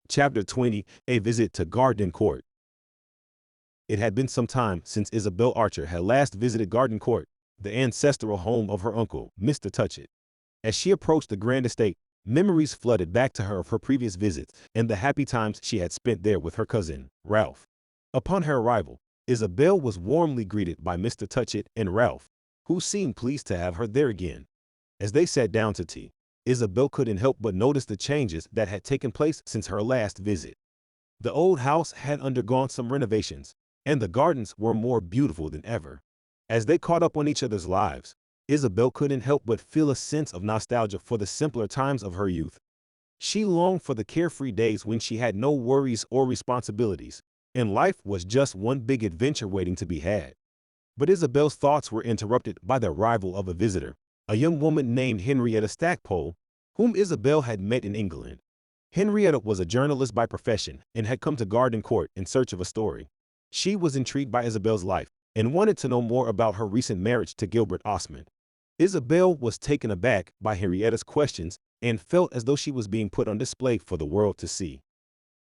B: Chapter 20: A Visit to Gardencourt. It had been some time since Isabel Archer had last visited Gardencourt, the ancestral home of her uncle, Mr. Touchett. As she approached the grand estate, memories flooded back to her of her previous visits and the happy times she had spent there with her cousin, Ralph. Upon her arrival, Isabel was warmly greeted by Mr. Touchett and Ralph, who seemed pleased to have her there again. As they sat down to tea, Isabel couldn't help but notice the changes that had taken place since her last visit. The old house had undergone some renovations, and the gardens were more beautiful than ever. As they caught up on each other's lives, Isabel couldn't help but feel a sense of nostalgia for the simpler times of her youth. She longed for the carefree days when she had no worries or responsibilities, and life was just one big adventure waiting to be had. But Isabel's thoughts were interrupted by the arrival of a visitor, a young woman named Henrietta Stackpole, whom Isabel had met in England. Henrietta was a journalist by profession and had come to Gardencourt in search of a story. She was intrigued by Isabel's life and wanted to know more about her recent marriage to Gilbert Osmond. Isabel was taken aback by Henrietta's questions and felt as though she was being put on display for the world to see.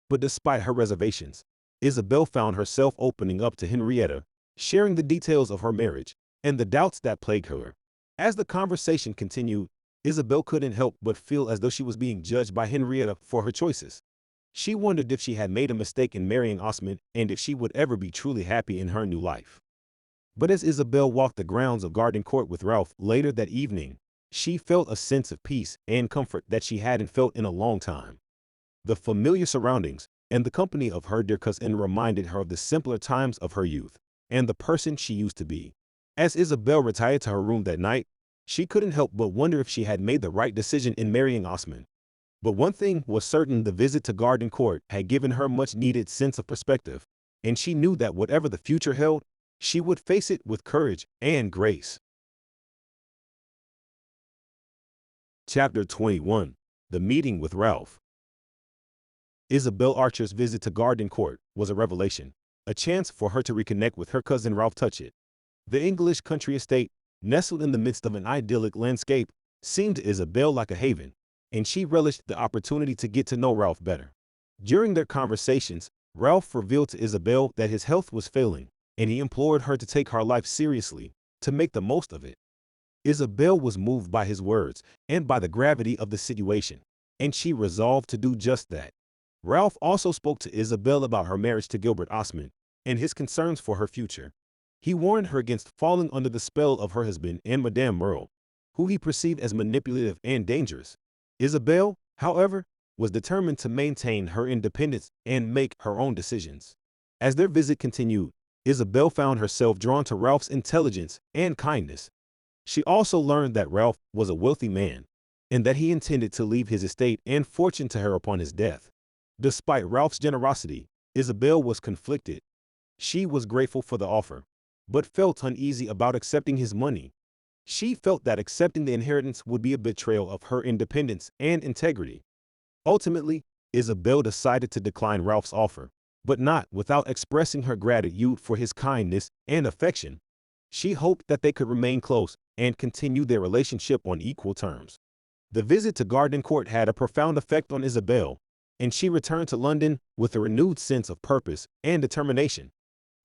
B: But despite her reservations, Isabel found herself opening up to Henrietta, sharing the details of her marriage and the doubts that plagued her. As the conversation continued, Isabel couldn't help but feel as though she was being judged by Henrietta for her choices. She wondered if she had made a mistake in marrying Osmond and if she would ever be truly happy in her new life. But as Isabel walked the grounds of Gardencourt with Ralph later that evening, she felt a sense of peace and comfort that she hadn't felt in a long time. The familiar surroundings and the company of her dear cousin reminded her of the simpler times of her youth and the person she used to be. As Isabel retired to her room that night, she couldn't help but wonder if she had made the right decision in marrying Osmond. But one thing was certain: the visit to Gardencourt had given her much-needed sense of perspective, and she knew that whatever the future held, she would face it with courage and grace. Chapter 21: The Meeting with Ralph. Isabel Archer's visit to Gardencourt was a revelation, a chance for her to reconnect with her cousin Ralph Touchett. The English country estate, nestled in the midst of an idyllic landscape, seemed to Isabel like a haven, and she relished the opportunity to get to know Ralph better. During their conversations, Ralph revealed to Isabel that his health was failing, and he implored her to take her life seriously, to make the most of it. Isabel was moved by his words and by the gravity of the situation, and she resolved to do just that. Ralph also spoke to Isabel about her marriage to Gilbert Osmond and his concerns for her future. He warned her against falling under the spell of her husband and Madame Merle, who he perceived as manipulative and dangerous. Isabel, however, was determined to maintain her independence and make her own decisions. As their visit continued, Isabel found herself drawn to Ralph's intelligence and kindness. She also learned that Ralph was a wealthy man, and that he intended to leave his estate and fortune to her upon his death. Despite Ralph's generosity, Isabel was conflicted. She was grateful for the offer, but felt uneasy about accepting his money. She felt that accepting the inheritance would be a betrayal of her independence and integrity. Ultimately, Isabel decided to decline Ralph's offer, but not without expressing her gratitude for his kindness and affection. She hoped that they could remain close and continue their relationship on equal terms. The visit to Gardencourt had a profound effect on Isabel, and she returned to London with a renewed sense of purpose and determination.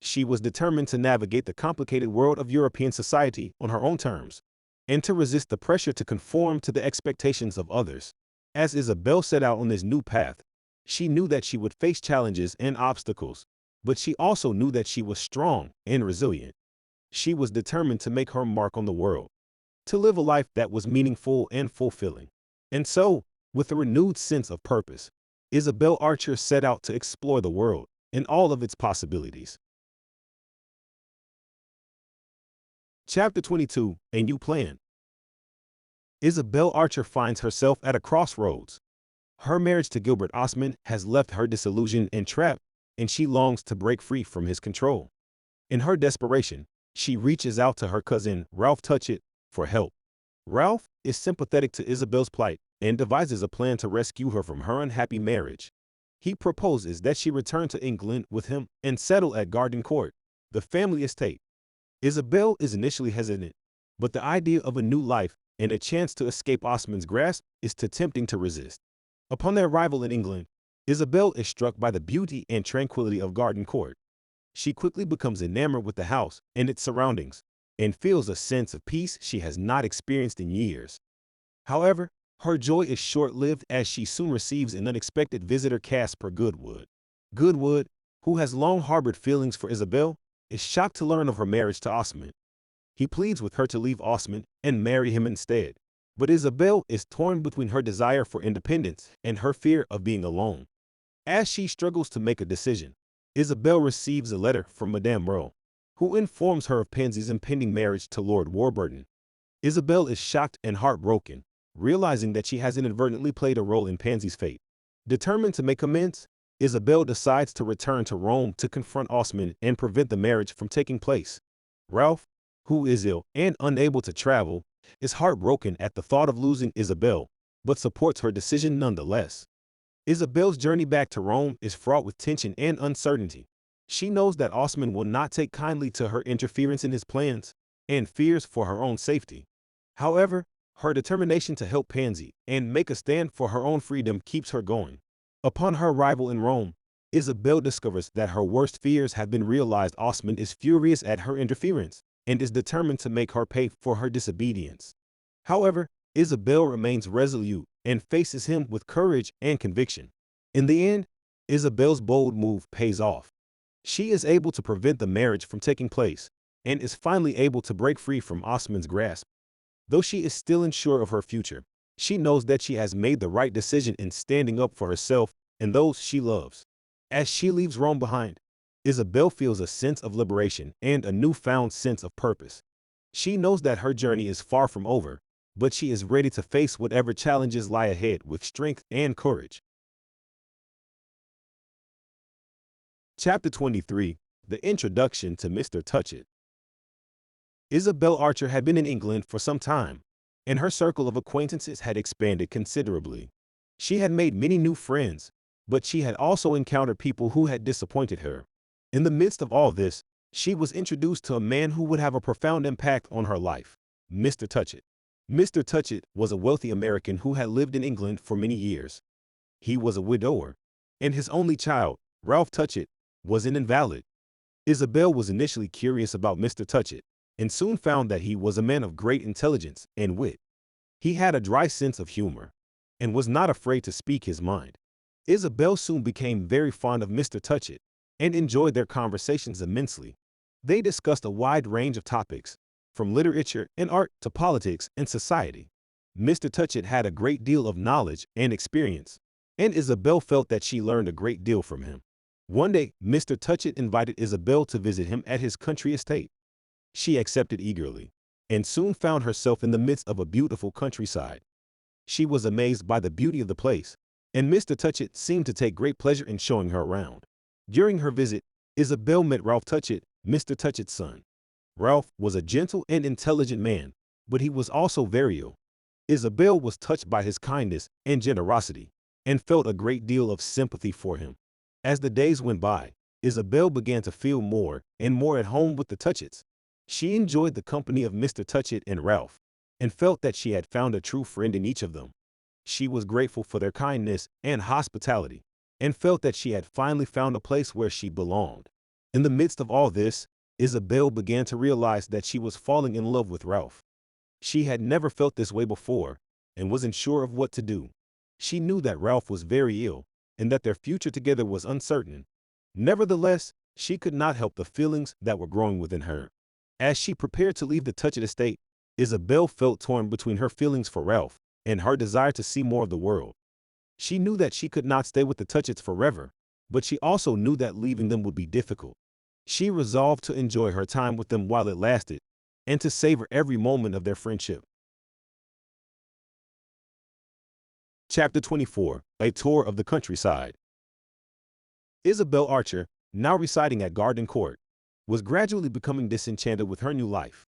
B: She was determined to navigate the complicated world of European society on her own terms, and to resist the pressure to conform to the expectations of others. As Isabel set out on this new path, she knew that she would face challenges and obstacles, but she also knew that she was strong and resilient. She was determined to make her mark on the world, to live a life that was meaningful and fulfilling. And so, with a renewed sense of purpose, Isabel Archer set out to explore the world and all of its possibilities. Chapter 22, A New Plan. Isabel Archer finds herself at a crossroads. Her marriage to Gilbert Osmond has left her disillusioned and trapped, and she longs to break free from his control. In her desperation, she reaches out to her cousin, Ralph Touchett, for help. Ralph is sympathetic to Isabel's plight and devises a plan to rescue her from her unhappy marriage. He proposes that she return to England with him and settle at Gardencourt, the family estate. Isabel is initially hesitant, but the idea of a new life and a chance to escape Osmond's grasp is too tempting to resist. Upon their arrival in England, Isabel is struck by the beauty and tranquility of Gardencourt. She quickly becomes enamored with the house and its surroundings, and feels a sense of peace she has not experienced in years. However, her joy is short-lived as she soon receives an unexpected visitor, Caspar Goodwood. Goodwood, who has long harbored feelings for Isabel, is shocked to learn of her marriage to Osmond. He pleads with her to leave Osmond and marry him instead, but Isabel is torn between her desire for independence and her fear of being alone. As she struggles to make a decision, Isabel receives a letter from Madame Merle, who informs her of Pansy's impending marriage to Lord Warburton. Isabel is shocked and heartbroken, realizing that she has inadvertently played a role in Pansy's fate. Determined to make amends, Isabel decides to return to Rome to confront Osmond and prevent the marriage from taking place. Ralph, who is ill and unable to travel, is heartbroken at the thought of losing Isabel, but supports her decision nonetheless. Isabel's journey back to Rome is fraught with tension and uncertainty. She knows that Osmond will not take kindly to her interference in his plans, and fears for her own safety. However, her determination to help Pansy and make a stand for her own freedom keeps her going. Upon her arrival in Rome, Isabel discovers that her worst fears have been realized. Osmond is furious at her interference and is determined to make her pay for her disobedience. However, Isabel remains resolute and faces him with courage and conviction. In the end, Isabel's bold move pays off. She is able to prevent the marriage from taking place and is finally able to break free from Osmond's grasp. Though she is still unsure of her future, she knows that she has made the right decision in standing up for herself and those she loves. As she leaves Rome behind, Isabel feels a sense of liberation and a newfound sense of purpose. She knows that her journey is far from over, but she is ready to face whatever challenges lie ahead with strength and courage. Chapter 23, The Introduction to Mr. Touchett. Isabel Archer had been in England for some time, and her circle of acquaintances had expanded considerably. She had made many new friends, but she had also encountered people who had disappointed her. In the midst of all this, she was introduced to a man who would have a profound impact on her life, Mr. Touchett. Mr. Touchett was a wealthy American who had lived in England for many years. He was a widower, and his only child, Ralph Touchett, was an invalid. Isabel was initially curious about Mr. Touchett, and soon found that he was a man of great intelligence and wit. He had a dry sense of humor, and was not afraid to speak his mind. Isabel soon became very fond of Mr. Touchett, and enjoyed their conversations immensely. They discussed a wide range of topics, from literature and art to politics and society. Mr. Touchett had a great deal of knowledge and experience, and Isabel felt that she learned a great deal from him. One day, Mr. Touchett invited Isabel to visit him at his country estate. She accepted eagerly, and soon found herself in the midst of a beautiful countryside. She was amazed by the beauty of the place, and Mr. Touchett seemed to take great pleasure in showing her around. During her visit, Isabel met Ralph Touchett, Mr. Touchett's son. Ralph was a gentle and intelligent man, but he was also very ill. Isabel was touched by his kindness and generosity, and felt a great deal of sympathy for him. As the days went by, Isabel began to feel more and more at home with the Touchetts. She enjoyed the company of Mr. Touchett and Ralph, and felt that she had found a true friend in each of them. She was grateful for their kindness and hospitality, and felt that she had finally found a place where she belonged. In the midst of all this, Isabel began to realize that she was falling in love with Ralph. She had never felt this way before, and wasn't sure of what to do. She knew that Ralph was very ill, and that their future together was uncertain. Nevertheless, she could not help the feelings that were growing within her. As she prepared to leave the Touchett estate, Isabel felt torn between her feelings for Ralph and her desire to see more of the world. She knew that she could not stay with the Touchetts forever, but she also knew that leaving them would be difficult. She resolved to enjoy her time with them while it lasted, and to savor every moment of their friendship. Chapter 24. A Tour of the Countryside. Isabel Archer, now residing at Gardencourt, was gradually becoming disenchanted with her new life.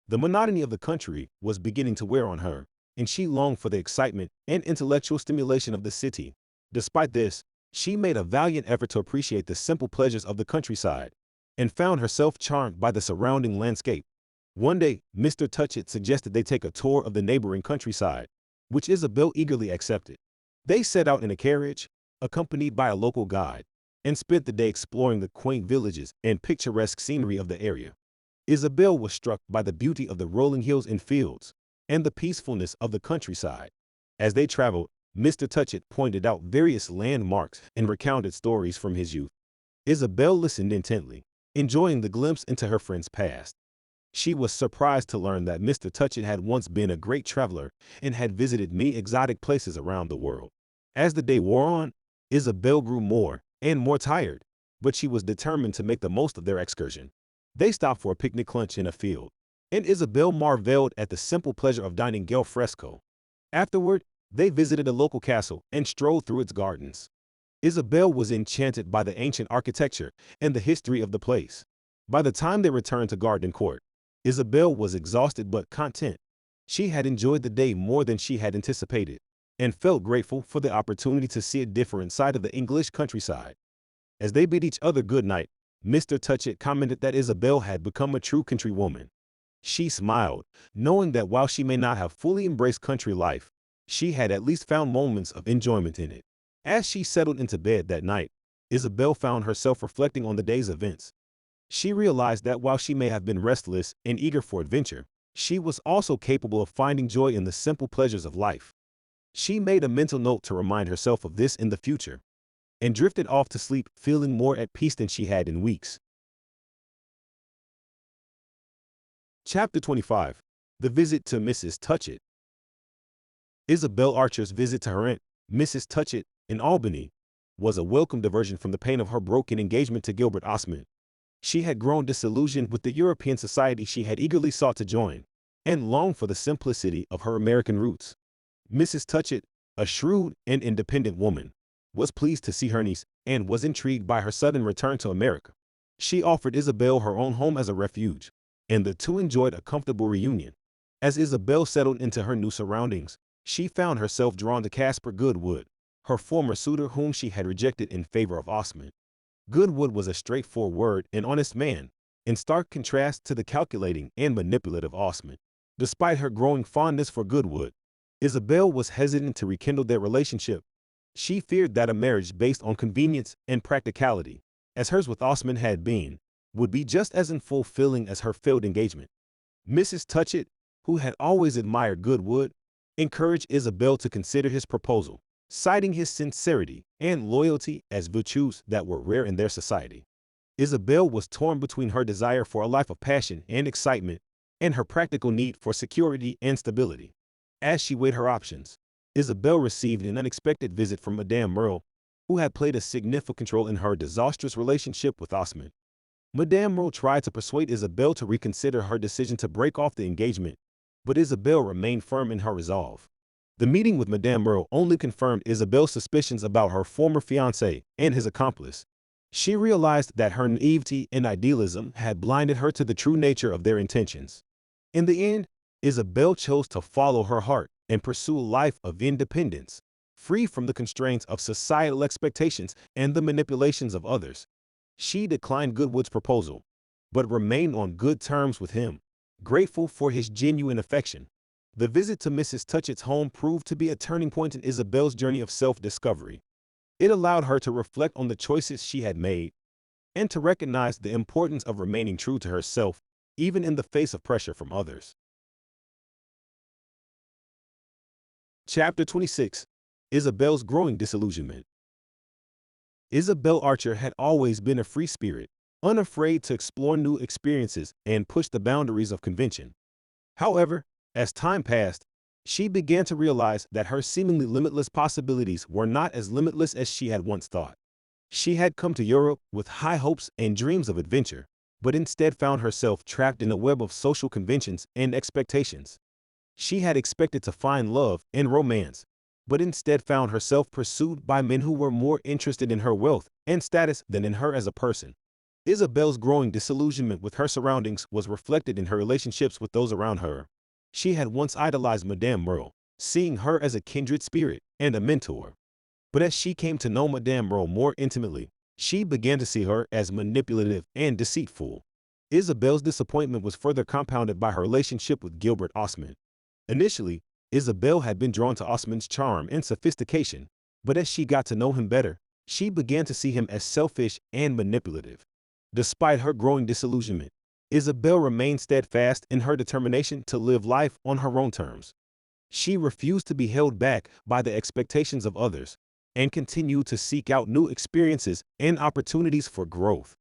B: The monotony of the country was beginning to wear on her, and she longed for the excitement and intellectual stimulation of the city. Despite this, she made a valiant effort to appreciate the simple pleasures of the countryside, and found herself charmed by the surrounding landscape. One day, Mr. Touchett suggested they take a tour of the neighboring countryside, which Isabel eagerly accepted. They set out in a carriage, accompanied by a local guide, and spent the day exploring the quaint villages and picturesque scenery of the area. Isabel was struck by the beauty of the rolling hills and fields, and the peacefulness of the countryside. As they traveled, Mr. Touchett pointed out various landmarks and recounted stories from his youth. Isabel listened intently, enjoying the glimpse into her friend's past. She was surprised to learn that Mr. Touchett had once been a great traveler and had visited many exotic places around the world. As the day wore on, Isabel grew more and more tired, but she was determined to make the most of their excursion. They stopped for a picnic lunch in a field, and Isabel marveled at the simple pleasure of dining al fresco. Afterward, they visited a local castle and strolled through its gardens. Isabel was enchanted by the ancient architecture and the history of the place. By the time they returned to Gardencourt, Isabel was exhausted but content. She had enjoyed the day more than she had anticipated, and felt grateful for the opportunity to see a different side of the English countryside. As they bid each other good night, Mr. Touchett commented that Isabel had become a true country woman. She smiled, knowing that while she may not have fully embraced country life, she had at least found moments of enjoyment in it. As she settled into bed that night, Isabel found herself reflecting on the day's events. She realized that while she may have been restless and eager for adventure, she was also capable of finding joy in the simple pleasures of life. She made a mental note to remind herself of this in the future, and drifted off to sleep feeling more at peace than she had in weeks. Chapter 25. The Visit to Mrs. Touchett. Isabel Archer's visit to her aunt, Mrs. Touchett, in Albany, was a welcome diversion from the pain of her broken engagement to Gilbert Osmond. She had grown disillusioned with the European society she had eagerly sought to join, and longed for the simplicity of her American roots. Mrs. Touchett, a shrewd and independent woman, was pleased to see her niece and was intrigued by her sudden return to America. She offered Isabel her own home as a refuge, and the two enjoyed a comfortable reunion. As Isabel settled into her new surroundings, she found herself drawn to Caspar Goodwood, her former suitor whom she had rejected in favor of Osmond. Goodwood was a straightforward and honest man, in stark contrast to the calculating and manipulative Osmond. Despite her growing fondness for Goodwood, Isabel was hesitant to rekindle their relationship. She feared that a marriage based on convenience and practicality, as hers with Osmond had been, would be just as unfulfilling as her failed engagement. Mrs. Touchett, who had always admired Goodwood, encouraged Isabel to consider his proposal, citing his sincerity and loyalty as virtues that were rare in their society. Isabel was torn between her desire for a life of passion and excitement and her practical need for security and stability. As she weighed her options, Isabel received an unexpected visit from Madame Merle, who had played a significant role in her disastrous relationship with Osmond. Madame Merle tried to persuade Isabel to reconsider her decision to break off the engagement, but Isabel remained firm in her resolve. The meeting with Madame Merle only confirmed Isabel's suspicions about her former fiancé and his accomplice. She realized that her naivety and idealism had blinded her to the true nature of their intentions. In the end, Isabel chose to follow her heart and pursue a life of independence, free from the constraints of societal expectations and the manipulations of others. She declined Goodwood's proposal, but remained on good terms with him, grateful for his genuine affection. The visit to Mrs. Touchett's home proved to be a turning point in Isabel's journey of self-discovery. It allowed her to reflect on the choices she had made and to recognize the importance of remaining true to herself, even in the face of pressure from others. Chapter 26. Isabel's Growing Disillusionment. Isabel Archer had always been a free spirit, unafraid to explore new experiences and push the boundaries of convention. However, as time passed, she began to realize that her seemingly limitless possibilities were not as limitless as she had once thought. She had come to Europe with high hopes and dreams of adventure, but instead found herself trapped in a web of social conventions and expectations. She had expected to find love and romance, but instead found herself pursued by men who were more interested in her wealth and status than in her as a person. Isabel's growing disillusionment with her surroundings was reflected in her relationships with those around her. She had once idolized Madame Merle, seeing her as a kindred spirit and a mentor. But as she came to know Madame Merle more intimately, she began to see her as manipulative and deceitful. Isabel's disappointment was further compounded by her relationship with Gilbert Osmond. Initially, Isabel had been drawn to Osmond's charm and sophistication, but as she got to know him better, she began to see him as selfish and manipulative. Despite her growing disillusionment, Isabel remained steadfast in her determination to live life on her own terms. She refused to be held back by the expectations of others and continued to seek out new experiences and opportunities for growth.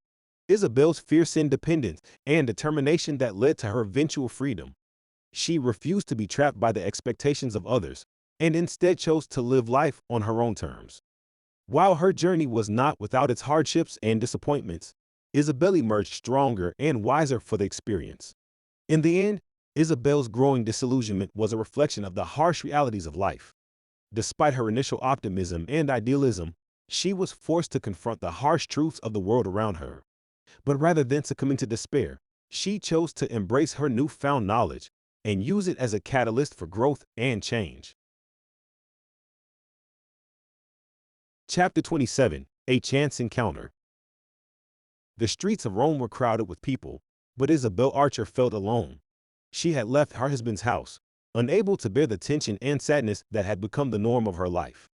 B: Isabel's fierce independence and determination that led to her eventual freedom. She refused to be trapped by the expectations of others and instead chose to live life on her own terms. While her journey was not without its hardships and disappointments, Isabel emerged stronger and wiser for the experience. In the end, Isabel's growing disillusionment was a reflection of the harsh realities of life. Despite her initial optimism and idealism, she was forced to confront the harsh truths of the world around her. But rather than succumbing to despair, she chose to embrace her newfound knowledge and use it as a catalyst for growth and change. Chapter 27. A Chance Encounter. The streets of Rome were crowded with people, but Isabel Archer felt alone. She had left her husband's house, unable to bear the tension and sadness that had become the norm of her life.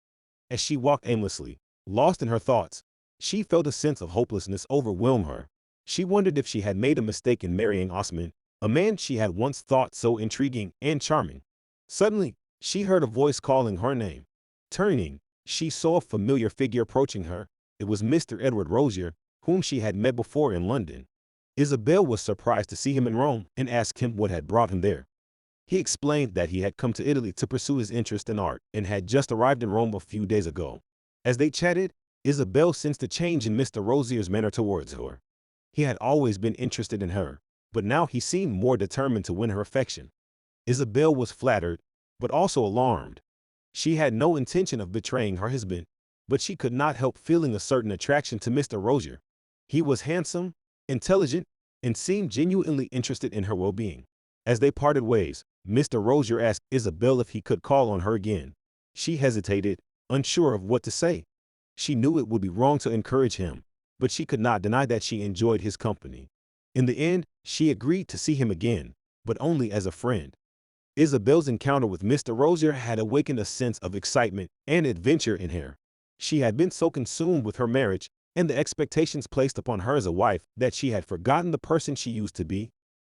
B: As she walked aimlessly, lost in her thoughts, she felt a sense of hopelessness overwhelm her. She wondered if she had made a mistake in marrying Osmond, a man she had once thought so intriguing and charming. Suddenly, she heard a voice calling her name. Turning, she saw a familiar figure approaching her. It was Mr. Edward Rosier, whom she had met before in London. Isabel was surprised to see him in Rome and asked him what had brought him there. He explained that he had come to Italy to pursue his interest in art and had just arrived in Rome a few days ago. As they chatted, Isabel sensed a change in Mr. Rosier's manner towards her. He had always been interested in her, but now he seemed more determined to win her affection. Isabel was flattered, but also alarmed. She had no intention of betraying her husband, but she could not help feeling a certain attraction to Mr. Rosier. He was handsome, intelligent, and seemed genuinely interested in her well-being. As they parted ways, Mr. Rosier asked Isabel if he could call on her again. She hesitated, unsure of what to say. She knew it would be wrong to encourage him, but she could not deny that she enjoyed his company. In the end, she agreed to see him again, but only as a friend. Isabel's encounter with Mr. Rosier had awakened a sense of excitement and adventure in her. She had been so consumed with her marriage and the expectations placed upon her as a wife that she had forgotten the person she used to be.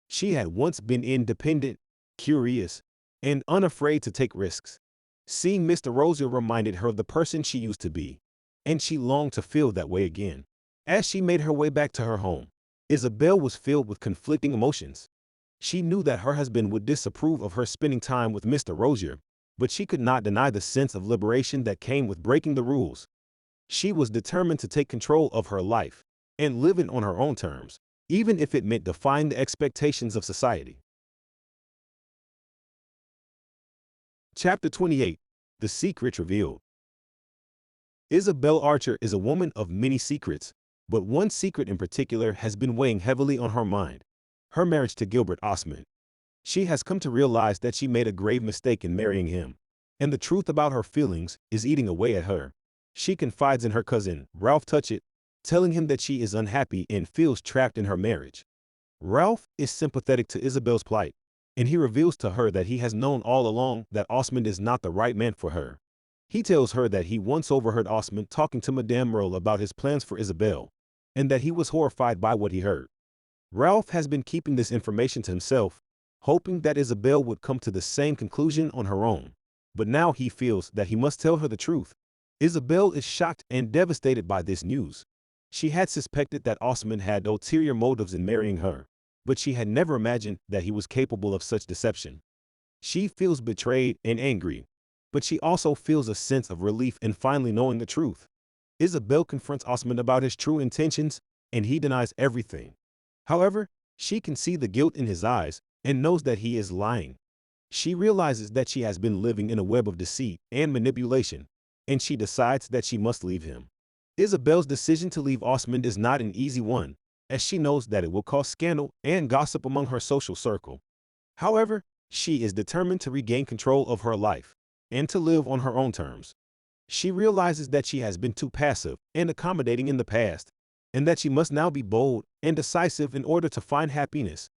B: She had once been independent, curious, and unafraid to take risks. Seeing Mr. Rosier reminded her of the person she used to be, and she longed to feel that way again. As she made her way back to her home, Isabel was filled with conflicting emotions. She knew that her husband would disapprove of her spending time with Mr. Rosier, but she could not deny the sense of liberation that came with breaking the rules. She was determined to take control of her life and live it on her own terms, even if it meant defying the expectations of society. Chapter 28. The Secret Revealed. Isabel Archer is a woman of many secrets, but one secret in particular has been weighing heavily on her mind: her marriage to Gilbert Osmond. She has come to realize that she made a grave mistake in marrying him, and the truth about her feelings is eating away at her. She confides in her cousin, Ralph Touchett, telling him that she is unhappy and feels trapped in her marriage. Ralph is sympathetic to Isabel's plight, and he reveals to her that he has known all along that Osmond is not the right man for her. He tells her that he once overheard Osmond talking to Madame Merle about his plans for Isabel, and that he was horrified by what he heard. Ralph has been keeping this information to himself, hoping that Isabel would come to the same conclusion on her own. But now he feels that he must tell her the truth. Isabel is shocked and devastated by this news. She had suspected that Osmond had ulterior motives in marrying her, but she had never imagined that he was capable of such deception. She feels betrayed and angry, but she also feels a sense of relief in finally knowing the truth. Isabel confronts Osmond about his true intentions, and he denies everything. However, she can see the guilt in his eyes and knows that he is lying. She realizes that she has been living in a web of deceit and manipulation, and she decides that she must leave him. Isabel's decision to leave Osmond is not an easy one, as she knows that it will cause scandal and gossip among her social circle. However, she is determined to regain control of her life and to live on her own terms. She realizes that she has been too passive and accommodating in the past, and that she must now be bold and decisive in order to find happiness.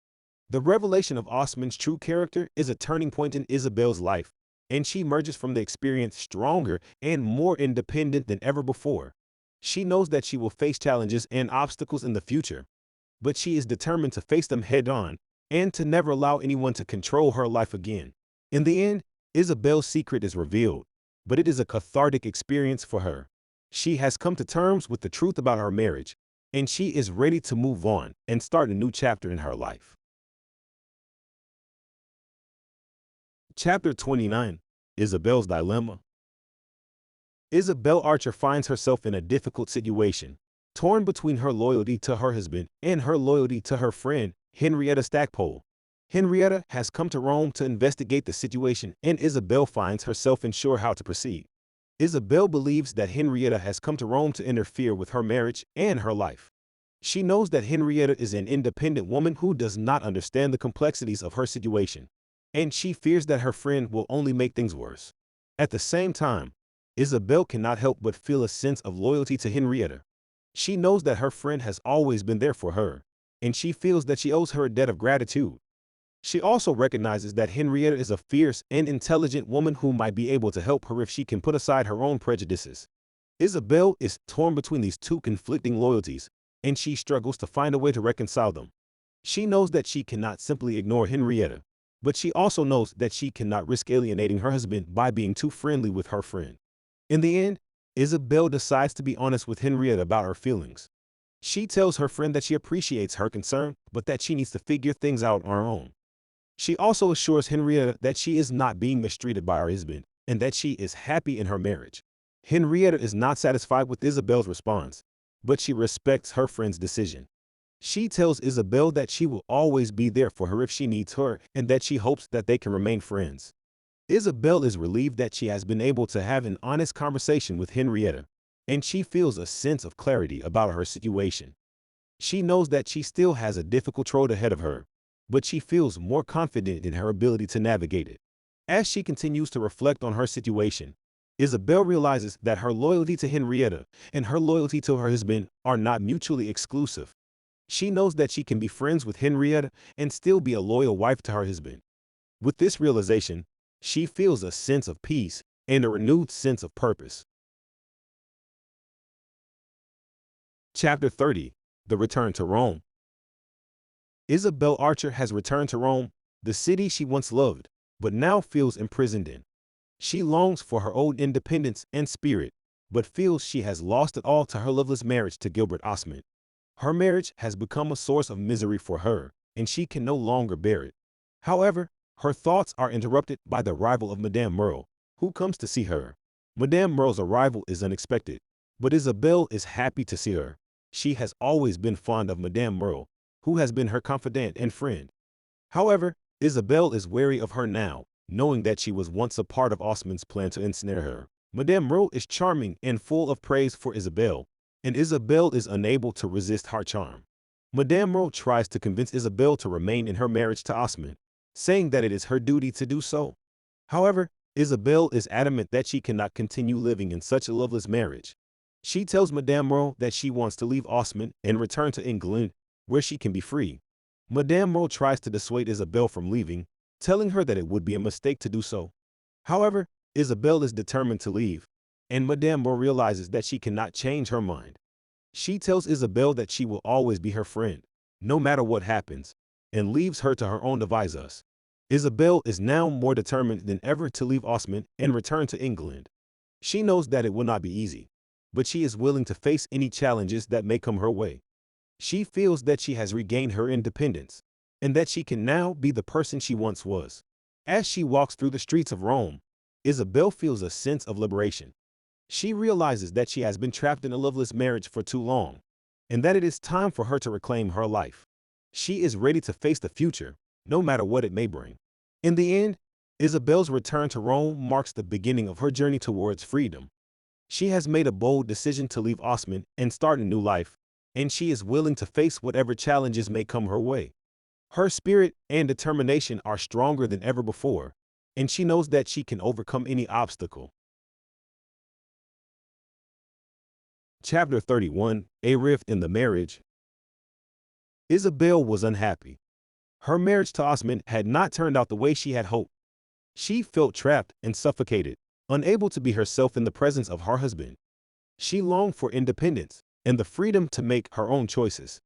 B: The revelation of Osmond's true character is a turning point in Isabel's life, and she emerges from the experience stronger and more independent than ever before. She knows that she will face challenges and obstacles in the future, but she is determined to face them head-on and to never allow anyone to control her life again. In the end, Isabel's secret is revealed, but it is a cathartic experience for her. She has come to terms with the truth about her marriage, and she is ready to move on and start a new chapter in her life. Chapter 29. Isabel's Dilemma. Isabel Archer finds herself in a difficult situation, torn between her loyalty to her husband and her loyalty to her friend, Henrietta Stackpole. Henrietta has come to Rome to investigate the situation, and Isabel finds herself unsure how to proceed. Isabel believes that Henrietta has come to Rome to interfere with her marriage and her life. She knows that Henrietta is an independent woman who does not understand the complexities of her situation, and she fears that her friend will only make things worse. At the same time, Isabel cannot help but feel a sense of loyalty to Henrietta. She knows that her friend has always been there for her, and she feels that she owes her a debt of gratitude. She also recognizes that Henrietta is a fierce and intelligent woman who might be able to help her if she can put aside her own prejudices. Isabel is torn between these two conflicting loyalties, and she struggles to find a way to reconcile them. She knows that she cannot simply ignore Henrietta, but she also knows that she cannot risk alienating her husband by being too friendly with her friend. In the end, Isabel decides to be honest with Henrietta about her feelings. She tells her friend that she appreciates her concern, but that she needs to figure things out on her own. She also assures Henrietta that she is not being mistreated by her husband, and that she is happy in her marriage. Henrietta is not satisfied with Isabel's response, but she respects her friend's decision. She tells Isabel that she will always be there for her if she needs her, and that she hopes that they can remain friends. Isabel is relieved that she has been able to have an honest conversation with Henrietta, and she feels a sense of clarity about her situation. She knows that she still has a difficult road ahead of her, but she feels more confident in her ability to navigate it. As she continues to reflect on her situation, Isabel realizes that her loyalty to Henrietta and her loyalty to her husband are not mutually exclusive. She knows that she can be friends with Henrietta and still be a loyal wife to her husband. With this realization, she feels a sense of peace and a renewed sense of purpose. Chapter 30. The Return to Rome. Isabel Archer has returned to Rome, the city she once loved, but now feels imprisoned in. She longs for her old independence and spirit, but feels she has lost it all to her loveless marriage to Gilbert Osmond. Her marriage has become a source of misery for her, and she can no longer bear it. However, her thoughts are interrupted by the arrival of Madame Merle, who comes to see her. Madame Merle's arrival is unexpected, but Isabel is happy to see her. She has always been fond of Madame Merle, who has been her confidant and friend. However, Isabel is wary of her now, knowing that she was once a part of Osmond's plan to ensnare her. Madame Merle is charming and full of praise for Isabel, and Isabel is unable to resist her charm. Madame Merle tries to convince Isabel to remain in her marriage to Osmond, saying that it is her duty to do so. However, Isabel is adamant that she cannot continue living in such a loveless marriage. She tells Madame Merle that she wants to leave Osmond and return to England, where she can be free. Madame Merle tries to dissuade Isabel from leaving, telling her that it would be a mistake to do so. However, Isabel is determined to leave, and Madame Merle realizes that she cannot change her mind. She tells Isabel that she will always be her friend, no matter what happens, and leaves her to her own devices. Isabel is now more determined than ever to leave Osmond and return to England. She knows that it will not be easy, but she is willing to face any challenges that may come her way. She feels that she has regained her independence, and that she can now be the person she once was. As she walks through the streets of Rome, Isabel feels a sense of liberation. She realizes that she has been trapped in a loveless marriage for too long, and that it is time for her to reclaim her life. She is ready to face the future, no matter what it may bring. In the end, Isabel's return to Rome marks the beginning of her journey towards freedom. She has made a bold decision to leave Osmond and start a new life, and she is willing to face whatever challenges may come her way. Her spirit and determination are stronger than ever before, and she knows that she can overcome any obstacle. Chapter 31, A Rift in the Marriage. Isabel was unhappy. Her marriage to Osmond had not turned out the way she had hoped. She felt trapped and suffocated, unable to be herself in the presence of her husband. She longed for independence and the freedom to make her own choices.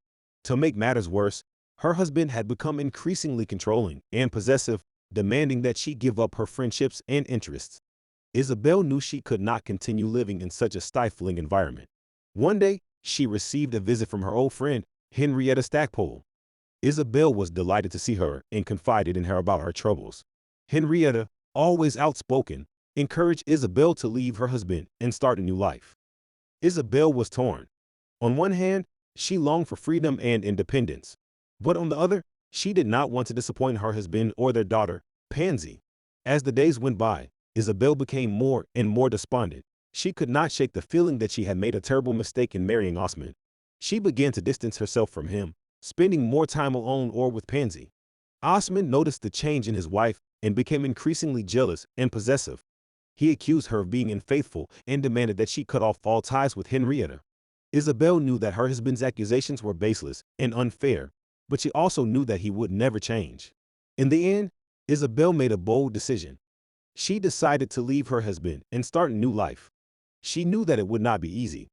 B: To make matters worse, her husband had become increasingly controlling and possessive, demanding that she give up her friendships and interests. Isabel knew she could not continue living in such a stifling environment. One day, she received a visit from her old friend, Henrietta Stackpole. Isabel was delighted to see her and confided in her about her troubles. Henrietta, always outspoken, encouraged Isabel to leave her husband and start a new life. Isabel was torn. On one hand, she longed for freedom and independence, but on the other, she did not want to disappoint her husband or their daughter, Pansy. As the days went by, Isabel became more and more despondent. She could not shake the feeling that she had made a terrible mistake in marrying Osmond. She began to distance herself from him, spending more time alone or with Pansy. Osmond noticed the change in his wife and became increasingly jealous and possessive. He accused her of being unfaithful and demanded that she cut off all ties with Henrietta. Isabel knew that her husband's accusations were baseless and unfair, but she also knew that he would never change. In the end, Isabel made a bold decision. She decided to leave her husband and start a new life. She knew that it would not be easy,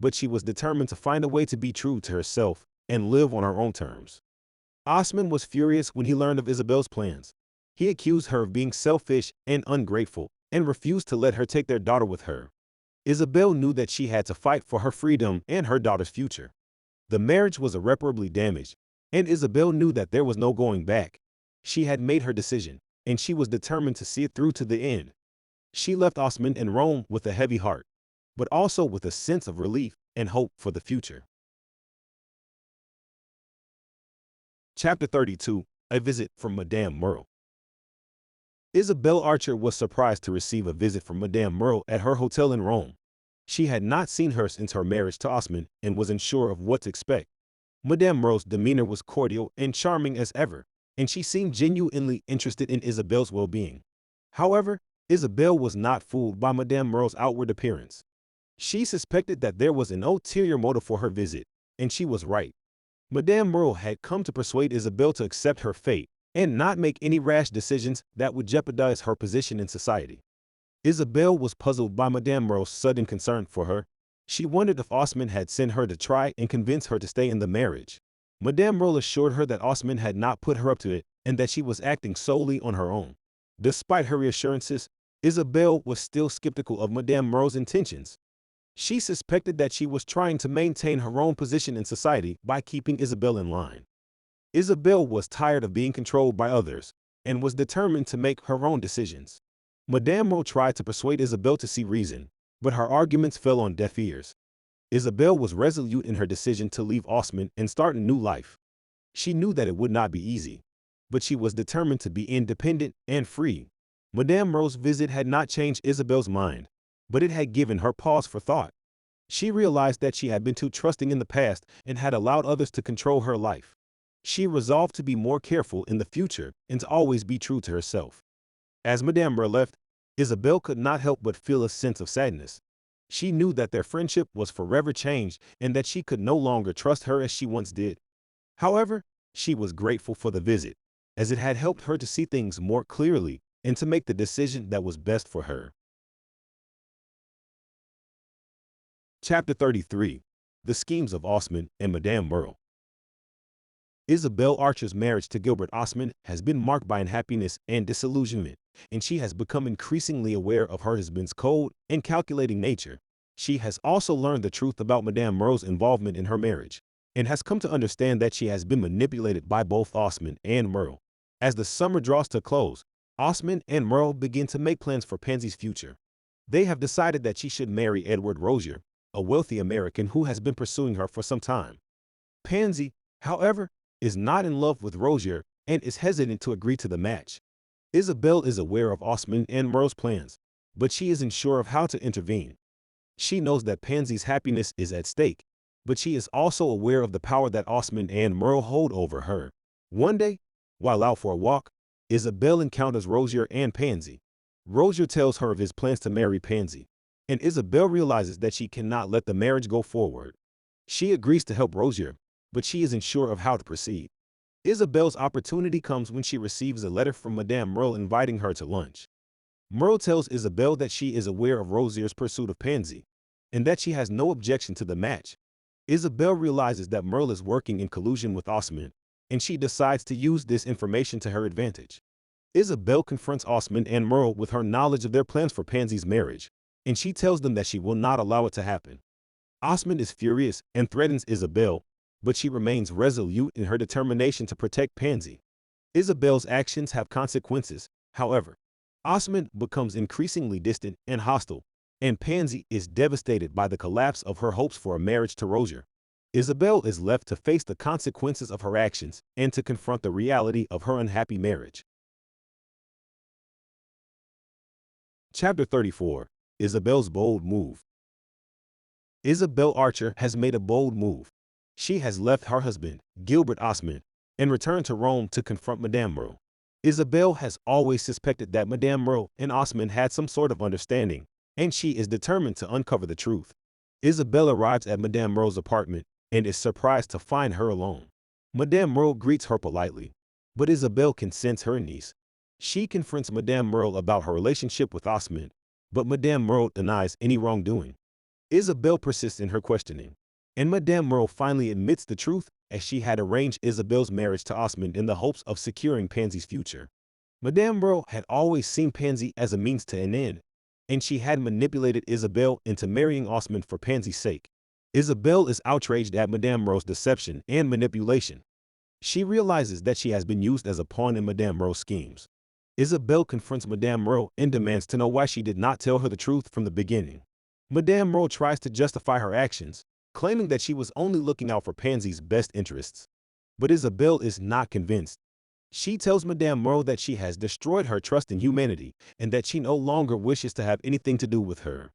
B: but she was determined to find a way to be true to herself and live on her own terms. Osmond was furious when he learned of Isabel's plans. He accused her of being selfish and ungrateful and refused to let her take their daughter with her. Isabel knew that she had to fight for her freedom and her daughter's future. The marriage was irreparably damaged, and Isabel knew that there was no going back. She had made her decision, and she was determined to see it through to the end. She left Osmond in Rome with a heavy heart, but also with a sense of relief and hope for the future. Chapter 32, A Visit from Madame Merle. Isabel Archer was surprised to receive a visit from Madame Merle at her hotel in Rome. She had not seen her since her marriage to Osmond and was unsure of what to expect. Madame Merle's demeanor was cordial and charming as ever, and she seemed genuinely interested in Isabel's well-being. However, Isabel was not fooled by Madame Merle's outward appearance. She suspected that there was an ulterior motive for her visit, and she was right. Madame Merle had come to persuade Isabel to accept her fate and not make any rash decisions that would jeopardize her position in society. Isabel was puzzled by Madame Merle's sudden concern for her. She wondered if Osmond had sent her to try and convince her to stay in the marriage. Madame Merle assured her that Osmond had not put her up to it and that she was acting solely on her own. Despite her reassurances, Isabel was still skeptical of Madame Merle's intentions. She suspected that she was trying to maintain her own position in society by keeping Isabel in line. Isabel was tired of being controlled by others and was determined to make her own decisions. Madame Merle tried to persuade Isabel to see reason, but her arguments fell on deaf ears. Isabel was resolute in her decision to leave Osmond and start a new life. She knew that it would not be easy, but she was determined to be independent and free. Madame Merle's visit had not changed Isabel's mind, but it had given her pause for thought. She realized that she had been too trusting in the past and had allowed others to control her life. She resolved to be more careful in the future and to always be true to herself. As Madame Merle left, Isabel could not help but feel a sense of sadness. She knew that their friendship was forever changed and that she could no longer trust her as she once did. However, she was grateful for the visit, as it had helped her to see things more clearly and to make the decision that was best for her. Chapter 33. The Schemes of Osmond and Madame Merle. Isabel Archer's marriage to Gilbert Osmond has been marked by unhappiness and disillusionment, and she has become increasingly aware of her husband's cold and calculating nature. She has also learned the truth about Madame Merle's involvement in her marriage, and has come to understand that she has been manipulated by both Osmond and Merle. As the summer draws to a close, Osmond and Merle begin to make plans for Pansy's future. They have decided that she should marry Edward Rozier, a wealthy American who has been pursuing her for some time. Pansy, however, is not in love with Rozier and is hesitant to agree to the match. Isabel is aware of Osmond and Merle's plans, but she isn't sure of how to intervene. She knows that Pansy's happiness is at stake, but she is also aware of the power that Osmond and Merle hold over her. One day, while out for a walk, Isabel encounters Rozier and Pansy. Rozier tells her of his plans to marry Pansy, and Isabel realizes that she cannot let the marriage go forward. She agrees to help Rozier, but she isn't sure of how to proceed. Isabel's opportunity comes when she receives a letter from Madame Merle inviting her to lunch. Merle tells Isabel that she is aware of Rozier's pursuit of Pansy, and that she has no objection to the match. Isabel realizes that Merle is working in collusion with Osmond, and she decides to use this information to her advantage. Isabel confronts Osmond and Merle with her knowledge of their plans for Pansy's marriage, and she tells them that she will not allow it to happen. Osmond is furious and threatens Isabel, but she remains resolute in her determination to protect Pansy. Isabel's actions have consequences, however. Osmond becomes increasingly distant and hostile, and Pansy is devastated by the collapse of her hopes for a marriage to Rozier. Isabel is left to face the consequences of her actions and to confront the reality of her unhappy marriage. Chapter 34. Isabel's Bold Move. Isabel Archer has made a bold move. She has left her husband, Gilbert Osmond, and returned to Rome to confront Madame Merle. Isabel has always suspected that Madame Merle and Osmond had some sort of understanding, and she is determined to uncover the truth. Isabel arrives at Madame Merle's apartment and is surprised to find her alone. Madame Merle greets her politely, but Isabel can sense her unease. She confronts Madame Merle about her relationship with Osmond, but Madame Merle denies any wrongdoing. Isabel persists in her questioning, and Madame Merle finally admits the truth, as she had arranged Isabel's marriage to Osmond in the hopes of securing Pansy's future. Madame Merle had always seen Pansy as a means to an end, and she had manipulated Isabel into marrying Osmond for Pansy's sake. Isabel is outraged at Madame Merle's deception and manipulation. She realizes that she has been used as a pawn in Madame Merle's schemes. Isabel confronts Madame Merle and demands to know why she did not tell her the truth from the beginning. Madame Merle tries to justify her actions, claiming that she was only looking out for Pansy's best interests. But Isabel is not convinced. She tells Madame Merle that she has destroyed her trust in humanity and that she no longer wishes to have anything to do with her.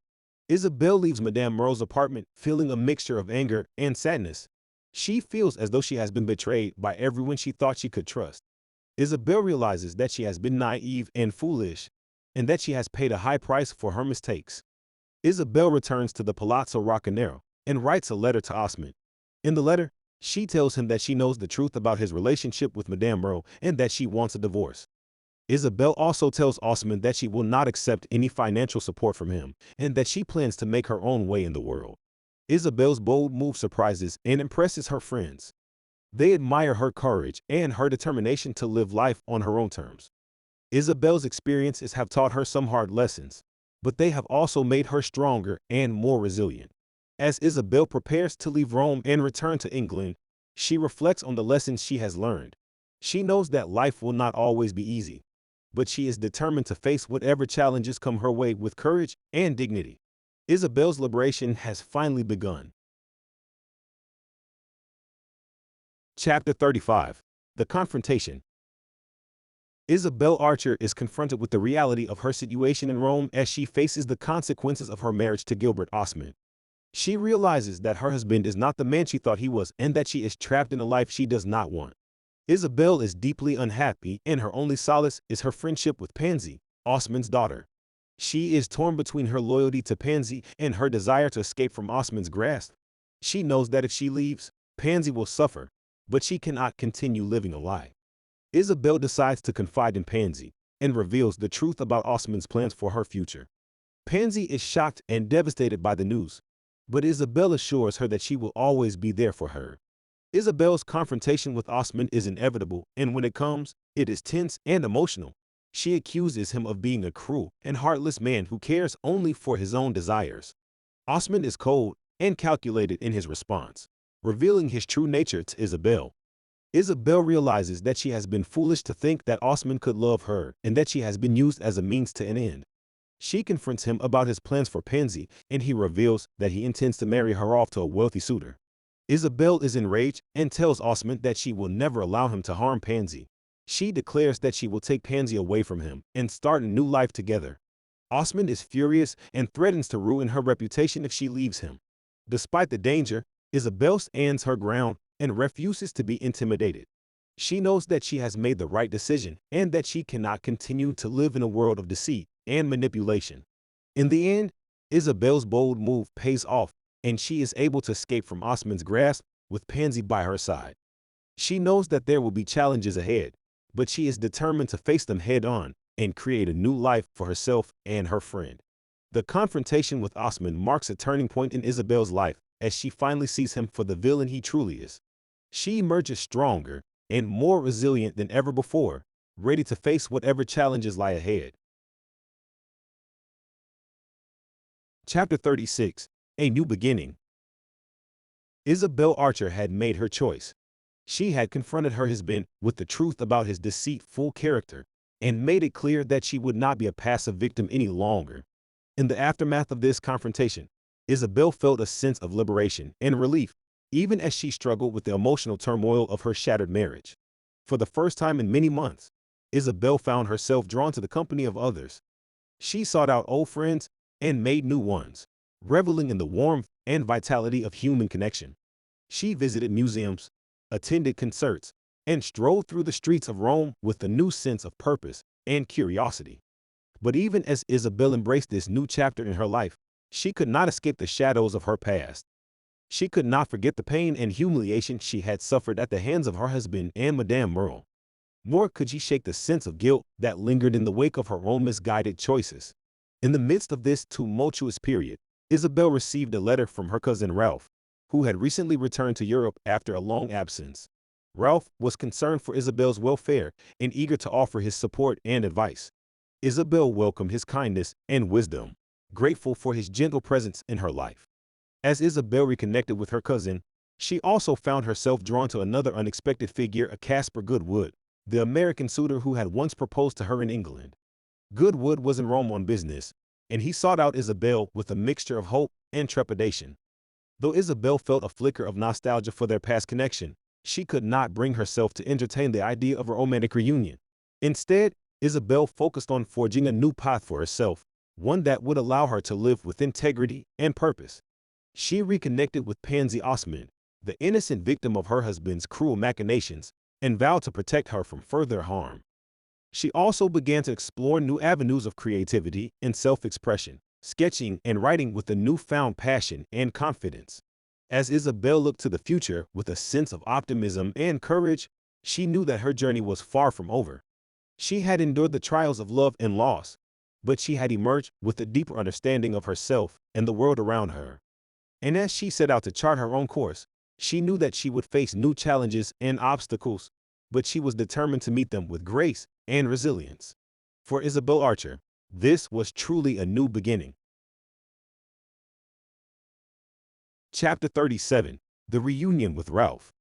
B: Isabel leaves Madame Merle's apartment feeling a mixture of anger and sadness. She feels as though she has been betrayed by everyone she thought she could trust. Isabel realizes that she has been naive and foolish, and that she has paid a high price for her mistakes. Isabel returns to the Palazzo Roccanero and writes a letter to Osmond. In the letter, she tells him that she knows the truth about his relationship with Madame Merle and that she wants a divorce. Isabel also tells Osmond that she will not accept any financial support from him and that she plans to make her own way in the world. Isabel's bold move surprises and impresses her friends. They admire her courage and her determination to live life on her own terms. Isabel's experiences have taught her some hard lessons, but they have also made her stronger and more resilient. As Isabel prepares to leave Rome and return to England, she reflects on the lessons she has learned. She knows that life will not always be easy, but she is determined to face whatever challenges come her way with courage and dignity. Isabel's liberation has finally begun. Chapter 35. The Confrontation. Isabel Archer is confronted with the reality of her situation in Rome as she faces the consequences of her marriage to Gilbert Osmond. She realizes that her husband is not the man she thought he was and that she is trapped in a life she does not want. Isabel is deeply unhappy, and her only solace is her friendship with Pansy, Osmond's daughter. She is torn between her loyalty to Pansy and her desire to escape from Osmond's grasp. She knows that if she leaves, Pansy will suffer, but she cannot continue living a lie. Isabel decides to confide in Pansy and reveals the truth about Osmond's plans for her future. Pansy is shocked and devastated by the news, but Isabel assures her that she will always be there for her. Isabel's confrontation with Osmond is inevitable, and when it comes, it is tense and emotional. She accuses him of being a cruel and heartless man who cares only for his own desires. Osmond is cold and calculated in his response, revealing his true nature to Isabel. Isabel realizes that she has been foolish to think that Osmond could love her and that she has been used as a means to an end. She confronts him about his plans for Pansy, and he reveals that he intends to marry her off to a wealthy suitor. Isabel is enraged and tells Osmond that she will never allow him to harm Pansy. She declares that she will take Pansy away from him and start a new life together. Osmond is furious and threatens to ruin her reputation if she leaves him. Despite the danger, Isabel stands her ground and refuses to be intimidated. She knows that she has made the right decision and that she cannot continue to live in a world of deceit and manipulation. In the end, Isabel's bold move pays off, and she is able to escape from Osmond's grasp with Pansy by her side. She knows that there will be challenges ahead, but she is determined to face them head on and create a new life for herself and her friend. The confrontation with Osmond marks a turning point in Isabel's life as she finally sees him for the villain he truly is. She emerges stronger and more resilient than ever before, ready to face whatever challenges lie ahead. Chapter 36. A New Beginning. Isabel Archer had made her choice. She had confronted her husband with the truth about his deceitful character and made it clear that she would not be a passive victim any longer. In the aftermath of this confrontation, Isabel felt a sense of liberation and relief, even as she struggled with the emotional turmoil of her shattered marriage. For the first time in many months, Isabel found herself drawn to the company of others. She sought out old friends and made new ones, reveling in the warmth and vitality of human connection. She visited museums, attended concerts, and strolled through the streets of Rome with a new sense of purpose and curiosity. But even as Isabel embraced this new chapter in her life, she could not escape the shadows of her past. She could not forget the pain and humiliation she had suffered at the hands of her husband and Madame Merle. Nor could she shake the sense of guilt that lingered in the wake of her own misguided choices. In the midst of this tumultuous period, Isabel received a letter from her cousin Ralph, who had recently returned to Europe after a long absence. Ralph was concerned for Isabel's welfare and eager to offer his support and advice. Isabel welcomed his kindness and wisdom, grateful for his gentle presence in her life. As Isabel reconnected with her cousin, she also found herself drawn to another unexpected figure, a Caspar Goodwood, the American suitor who had once proposed to her in England. Goodwood was in Rome on business, and he sought out Isabel with a mixture of hope and trepidation. Though Isabel felt a flicker of nostalgia for their past connection, she could not bring herself to entertain the idea of a romantic reunion. Instead, Isabel focused on forging a new path for herself, one that would allow her to live with integrity and purpose. She reconnected with Pansy Osmond, the innocent victim of her husband's cruel machinations, and vowed to protect her from further harm. She also began to explore new avenues of creativity and self-expression, sketching and writing with a newfound passion and confidence. As Isabel looked to the future with a sense of optimism and courage, she knew that her journey was far from over. She had endured the trials of love and loss, but she had emerged with a deeper understanding of herself and the world around her. And as she set out to chart her own course, she knew that she would face new challenges and obstacles, but she was determined to meet them with grace and resilience. For Isabel Archer, this was truly a new beginning. Chapter 37. The Reunion with Ralph.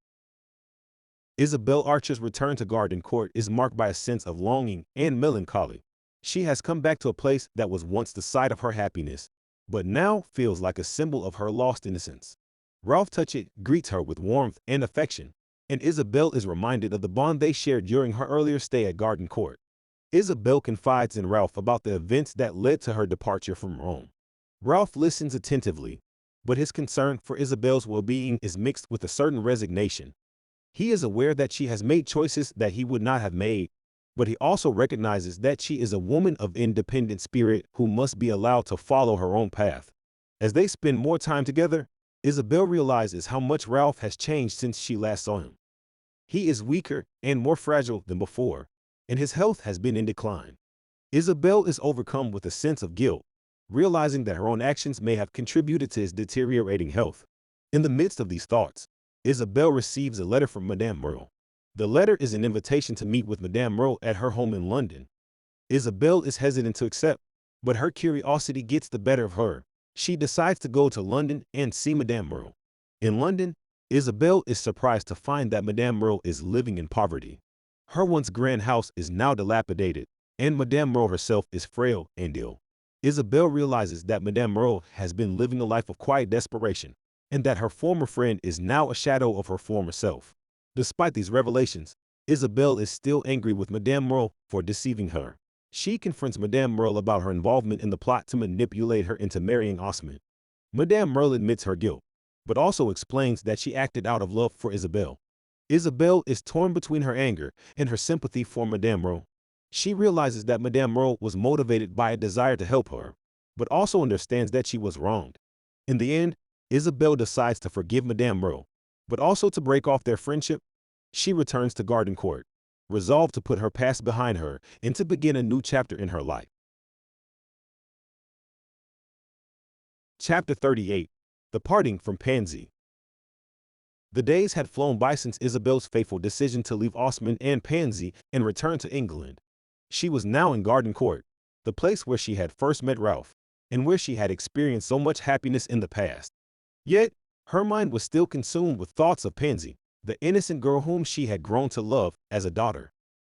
B: Isabel Archer's return to Gardencourt is marked by a sense of longing and melancholy. She has come back to a place that was once the site of her happiness, but now feels like a symbol of her lost innocence. Ralph Touchett greets her with warmth and affection, and Isabel is reminded of the bond they shared during her earlier stay at Gardencourt. Isabel confides in Ralph about the events that led to her departure from Rome. Ralph listens attentively, but his concern for Isabel's well-being is mixed with a certain resignation. He is aware that she has made choices that he would not have made, but he also recognizes that she is a woman of independent spirit who must be allowed to follow her own path. As they spend more time together, Isabel realizes how much Ralph has changed since she last saw him. He is weaker and more fragile than before, and his health has been in decline. Isabel is overcome with a sense of guilt, realizing that her own actions may have contributed to his deteriorating health. In the midst of these thoughts, Isabel receives a letter from Madame Merle. The letter is an invitation to meet with Madame Merle at her home in London. Isabel is hesitant to accept, but her curiosity gets the better of her. She decides to go to London and see Madame Merle. In London, Isabel is surprised to find that Madame Merle is living in poverty. Her once grand house is now dilapidated, and Madame Merle herself is frail and ill. Isabel realizes that Madame Merle has been living a life of quiet desperation, and that her former friend is now a shadow of her former self. Despite these revelations, Isabel is still angry with Madame Merle for deceiving her. She confronts Madame Merle about her involvement in the plot to manipulate her into marrying Osmond. Madame Merle admits her guilt, but also explains that she acted out of love for Isabel. Isabel is torn between her anger and her sympathy for Madame Merle. She realizes that Madame Merle was motivated by a desire to help her, but also understands that she was wronged. In the end, Isabel decides to forgive Madame Merle, but also to break off their friendship. She returns to Gardencourt, resolved to put her past behind her and to begin a new chapter in her life. Chapter 38. The Parting from Pansy. The days had flown by since Isabel's fateful decision to leave Osmond and Pansy and return to England. She was now in Gardencourt, the place where she had first met Ralph, and where she had experienced so much happiness in the past. Yet, her mind was still consumed with thoughts of Pansy, the innocent girl whom she had grown to love as a daughter.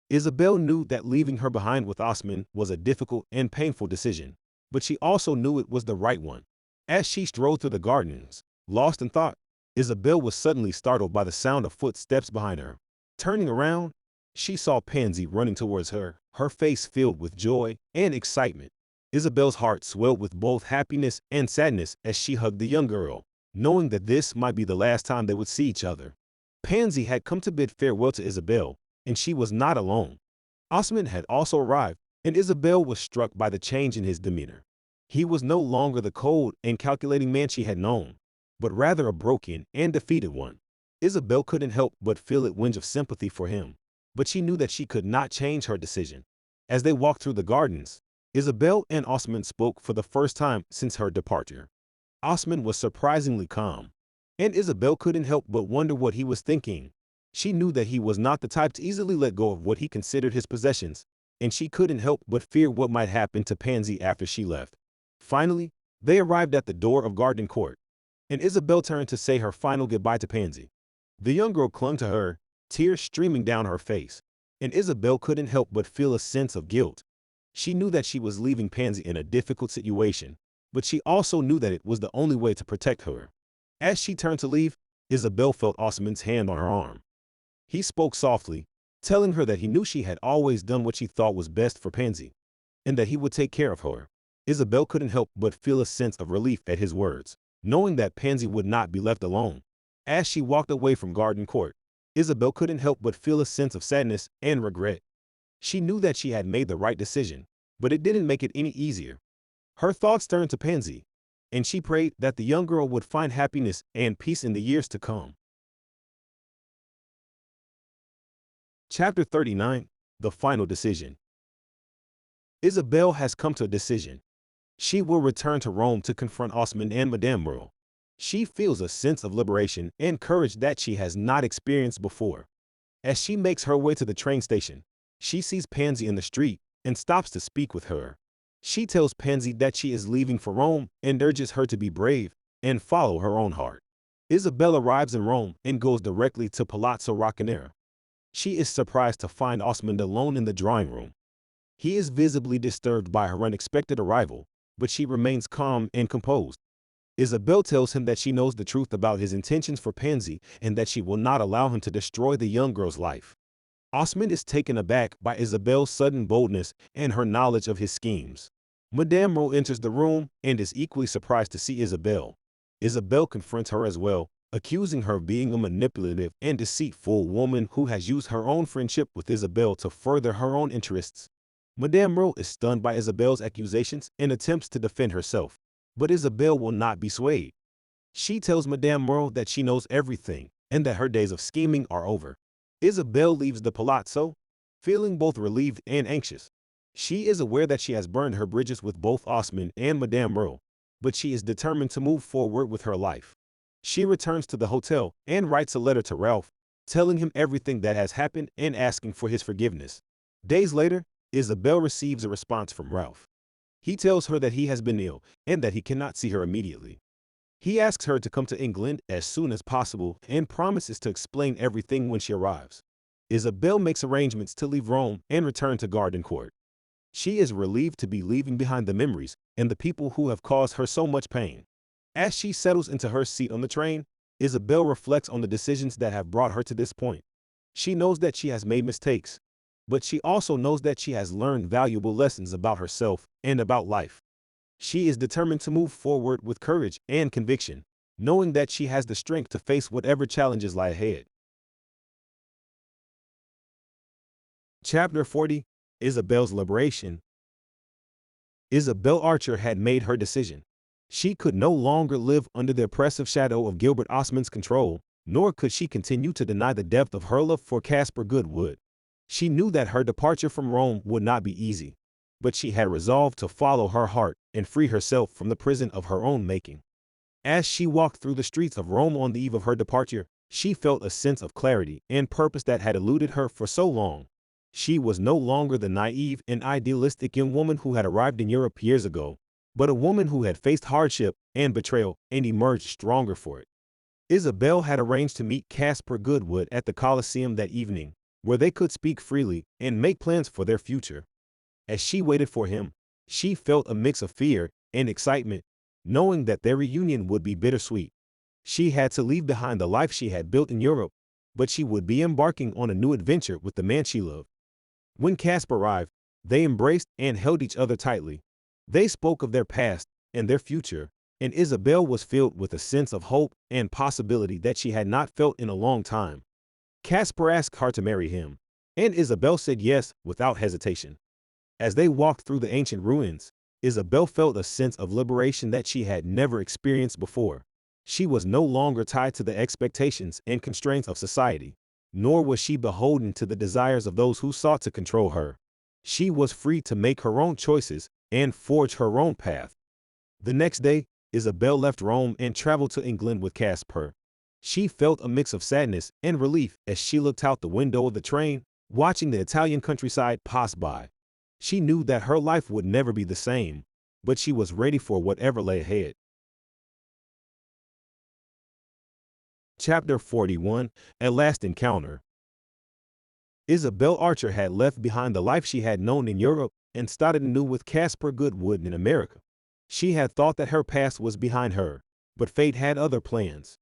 B: Isabel knew that leaving her behind with Osmond was a difficult and painful decision, but she also knew it was the right one. As she strode through the gardens, lost in thought, Isabel was suddenly startled by the sound of footsteps behind her. Turning around, she saw Pansy running towards her, her face filled with joy and excitement. Isabel's heart swelled with both happiness and sadness as she hugged the young girl, knowing that this might be the last time they would see each other. Pansy had come to bid farewell to Isabel, and she was not alone. Osmond had also arrived, and Isabel was struck by the change in his demeanor. He was no longer the cold and calculating man she had known, but rather a broken and defeated one. Isabel couldn't help but feel a twinge of sympathy for him, but she knew that she could not change her decision. As they walked through the gardens, Isabel and Osmond spoke for the first time since her departure. Osmond was surprisingly calm, and Isabel couldn't help but wonder what he was thinking. She knew that he was not the type to easily let go of what he considered his possessions, and she couldn't help but fear what might happen to Pansy after she left. Finally, they arrived at the door of Gardencourt, and Isabel turned to say her final goodbye to Pansy. The young girl clung to her, tears streaming down her face, and Isabel couldn't help but feel a sense of guilt. She knew that she was leaving Pansy in a difficult situation, but she also knew that it was the only way to protect her. As she turned to leave, Isabel felt Osmond's hand on her arm. He spoke softly, telling her that he knew she had always done what she thought was best for Pansy, and that he would take care of her. Isabel couldn't help but feel a sense of relief at his words, knowing that Pansy would not be left alone. As she walked away from Gardencourt, Isabel couldn't help but feel a sense of sadness and regret. She knew that she had made the right decision, but it didn't make it any easier. Her thoughts turned to Pansy, and she prayed that the young girl would find happiness and peace in the years to come. Chapter 39. The Final Decision. Isabel has come to a decision. She will return to Rome to confront Osmond and Madame Merle. She feels a sense of liberation and courage that she has not experienced before. As she makes her way to the train station, she sees Pansy in the street and stops to speak with her. She tells Pansy that she is leaving for Rome and urges her to be brave and follow her own heart. Isabel arrives in Rome and goes directly to Palazzo Roccanera. She is surprised to find Osmond alone in the drawing room. He is visibly disturbed by her unexpected arrival, but she remains calm and composed. Isabel tells him that she knows the truth about his intentions for Pansy and that she will not allow him to destroy the young girl's life. Osmond is taken aback by Isabel's sudden boldness and her knowledge of his schemes. Madame Merle enters the room and is equally surprised to see Isabel. Isabel confronts her as well, accusing her of being a manipulative and deceitful woman who has used her own friendship with Isabel to further her own interests. Madame Merle is stunned by Isabel's accusations and attempts to defend herself, but Isabel will not be swayed. She tells Madame Merle that she knows everything and that her days of scheming are over. Isabel leaves the palazzo, feeling both relieved and anxious. She is aware that she has burned her bridges with both Osmond and Madame Merle, but she is determined to move forward with her life. She returns to the hotel and writes a letter to Ralph, telling him everything that has happened and asking for his forgiveness. Days later, Isabel receives a response from Ralph. He tells her that he has been ill and that he cannot see her immediately. He asks her to come to England as soon as possible and promises to explain everything when she arrives. Isabel makes arrangements to leave Rome and return to Gardencourt. She is relieved to be leaving behind the memories and the people who have caused her so much pain. As she settles into her seat on the train, Isabel reflects on the decisions that have brought her to this point. She knows that she has made mistakes, but she also knows that she has learned valuable lessons about herself and about life. She is determined to move forward with courage and conviction, knowing that she has the strength to face whatever challenges lie ahead. Chapter 40. Isabel's Liberation. Isabel Archer had made her decision. She could no longer live under the oppressive shadow of Gilbert Osmond's control, nor could she continue to deny the depth of her love for Caspar Goodwood. She knew that her departure from Rome would not be easy, but she had resolved to follow her heart and free herself from the prison of her own making. As she walked through the streets of Rome on the eve of her departure, she felt a sense of clarity and purpose that had eluded her for so long. She was no longer the naive and idealistic young woman who had arrived in Europe years ago, but a woman who had faced hardship and betrayal and emerged stronger for it. Isabel had arranged to meet Caspar Goodwood at the Colosseum that evening, where they could speak freely and make plans for their future. As she waited for him, she felt a mix of fear and excitement, knowing that their reunion would be bittersweet. She had to leave behind the life she had built in Europe, but she would be embarking on a new adventure with the man she loved. When Caspar arrived, they embraced and held each other tightly. They spoke of their past and their future, and Isabel was filled with a sense of hope and possibility that she had not felt in a long time. Caspar asked her to marry him, and Isabel said yes without hesitation. As they walked through the ancient ruins, Isabel felt a sense of liberation that she had never experienced before. She was no longer tied to the expectations and constraints of society, nor was she beholden to the desires of those who sought to control her. She was free to make her own choices and forge her own path. The next day, Isabel left Rome and traveled to England with Caspar. She felt a mix of sadness and relief as she looked out the window of the train, watching the Italian countryside pass by. She knew that her life would never be the same, but she was ready for whatever lay ahead. Chapter 41. A Last Encounter. Isabel Archer had left behind the life she had known in Europe and started anew with Caspar Goodwood in America. She had thought that her past was behind her, but fate had other plans.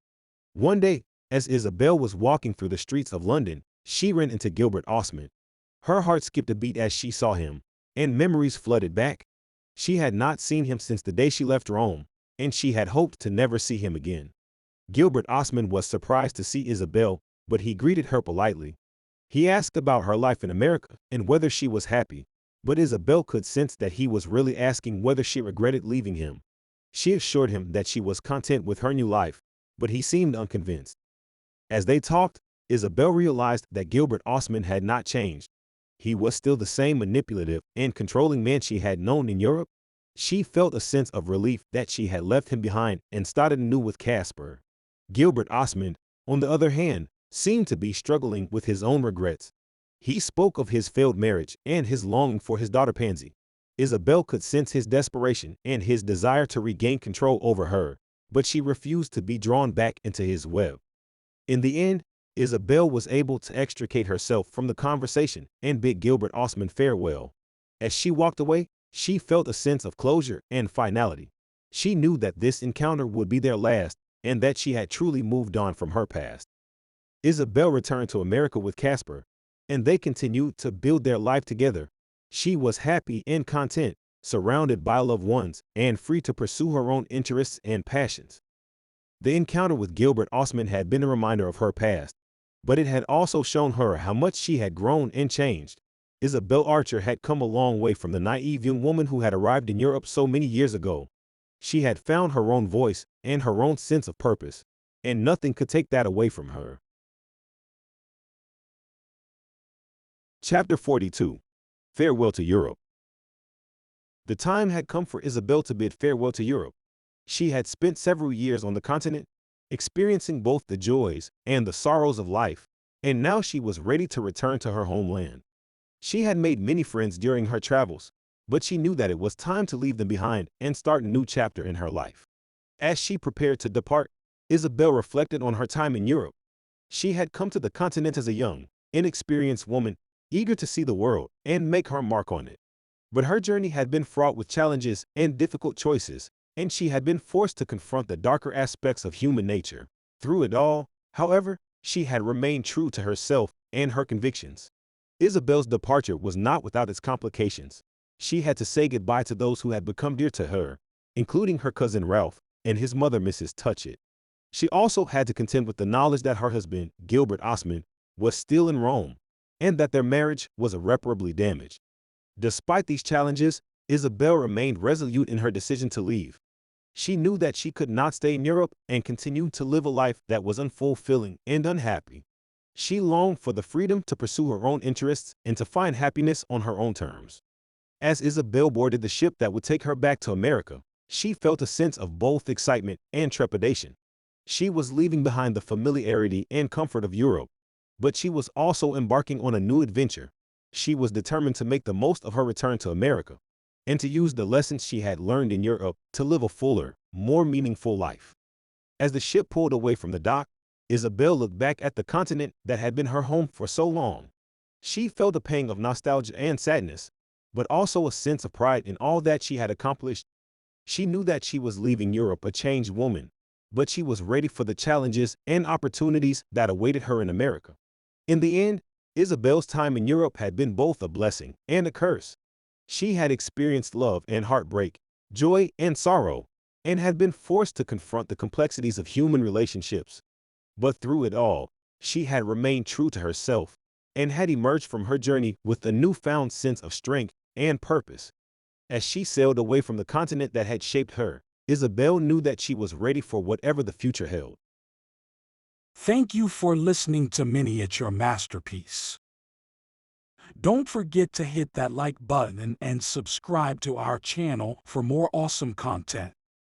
B: One day, as Isabel was walking through the streets of London, she ran into Gilbert Osmond. Her heart skipped a beat as she saw him, and memories flooded back. She had not seen him since the day she left Rome, and she had hoped to never see him again. Gilbert Osmond was surprised to see Isabel, but he greeted her politely. He asked about her life in America and whether she was happy, but Isabel could sense that he was really asking whether she regretted leaving him. She assured him that she was content with her new life, but he seemed unconvinced. As they talked, Isabel realized that Gilbert Osmond had not changed. He was still the same manipulative and controlling man she had known in Europe. She felt a sense of relief that she had left him behind and started anew with Caspar. Gilbert Osmond, on the other hand, seemed to be struggling with his own regrets. He spoke of his failed marriage and his longing for his daughter Pansy. Isabel could sense his desperation and his desire to regain control over her, but she refused to be drawn back into his web. In the end, Isabel was able to extricate herself from the conversation and bid Gilbert Osmond farewell. As she walked away, she felt a sense of closure and finality. She knew that this encounter would be their last and that she had truly moved on from her past. Isabel returned to America with Caspar. and they continued to build their life together. She was happy and content, surrounded by loved ones, and free to pursue her own interests and passions. The encounter with Gilbert Osmond had been a reminder of her past, but it had also shown her how much she had grown and changed. Isabel Archer had come a long way from the naive young woman who had arrived in Europe so many years ago. She had found her own voice and her own sense of purpose, and nothing could take that away from her. Chapter 42. Farewell to Europe. The time had come for Isabel to bid farewell to Europe. She had spent several years on the continent, experiencing both the joys and the sorrows of life, and now she was ready to return to her homeland. She had made many friends during her travels, but she knew that it was time to leave them behind and start a new chapter in her life. As she prepared to depart, Isabel reflected on her time in Europe. She had come to the continent as a young, inexperienced woman, eager to see the world and make her mark on it. But her journey had been fraught with challenges and difficult choices, and she had been forced to confront the darker aspects of human nature. Through it all, however, she had remained true to herself and her convictions. Isabel's departure was not without its complications. She had to say goodbye to those who had become dear to her, including her cousin Ralph and his mother, Mrs. Touchett. She also had to contend with the knowledge that her husband, Gilbert Osmond, was still in Rome, and that their marriage was irreparably damaged. Despite these challenges, Isabel remained resolute in her decision to leave. She knew that she could not stay in Europe and continue to live a life that was unfulfilling and unhappy. She longed for the freedom to pursue her own interests and to find happiness on her own terms. As Isabel boarded the ship that would take her back to America, she felt a sense of both excitement and trepidation. She was leaving behind the familiarity and comfort of Europe, but she was also embarking on a new adventure. She was determined to make the most of her return to America and to use the lessons she had learned in Europe to live a fuller, more meaningful life. As the ship pulled away from the dock, Isabel looked back at the continent that had been her home for so long. She felt a pang of nostalgia and sadness, but also a sense of pride in all that she had accomplished. She knew that she was leaving Europe a changed woman, but she was ready for the challenges and opportunities that awaited her in America. In the end, Isabel's time in Europe had been both a blessing and a curse. She had experienced love and heartbreak, joy and sorrow, and had been forced to confront the complexities of human relationships. But through it all, she had remained true to herself and had emerged from her journey with a newfound sense of strength and purpose. As she sailed away from the continent that had shaped her, Isabel knew that she was ready for whatever the future held.
A: Thank you for listening to Miniature Masterpiece. Don't forget to hit that like button and subscribe to our channel for more awesome content.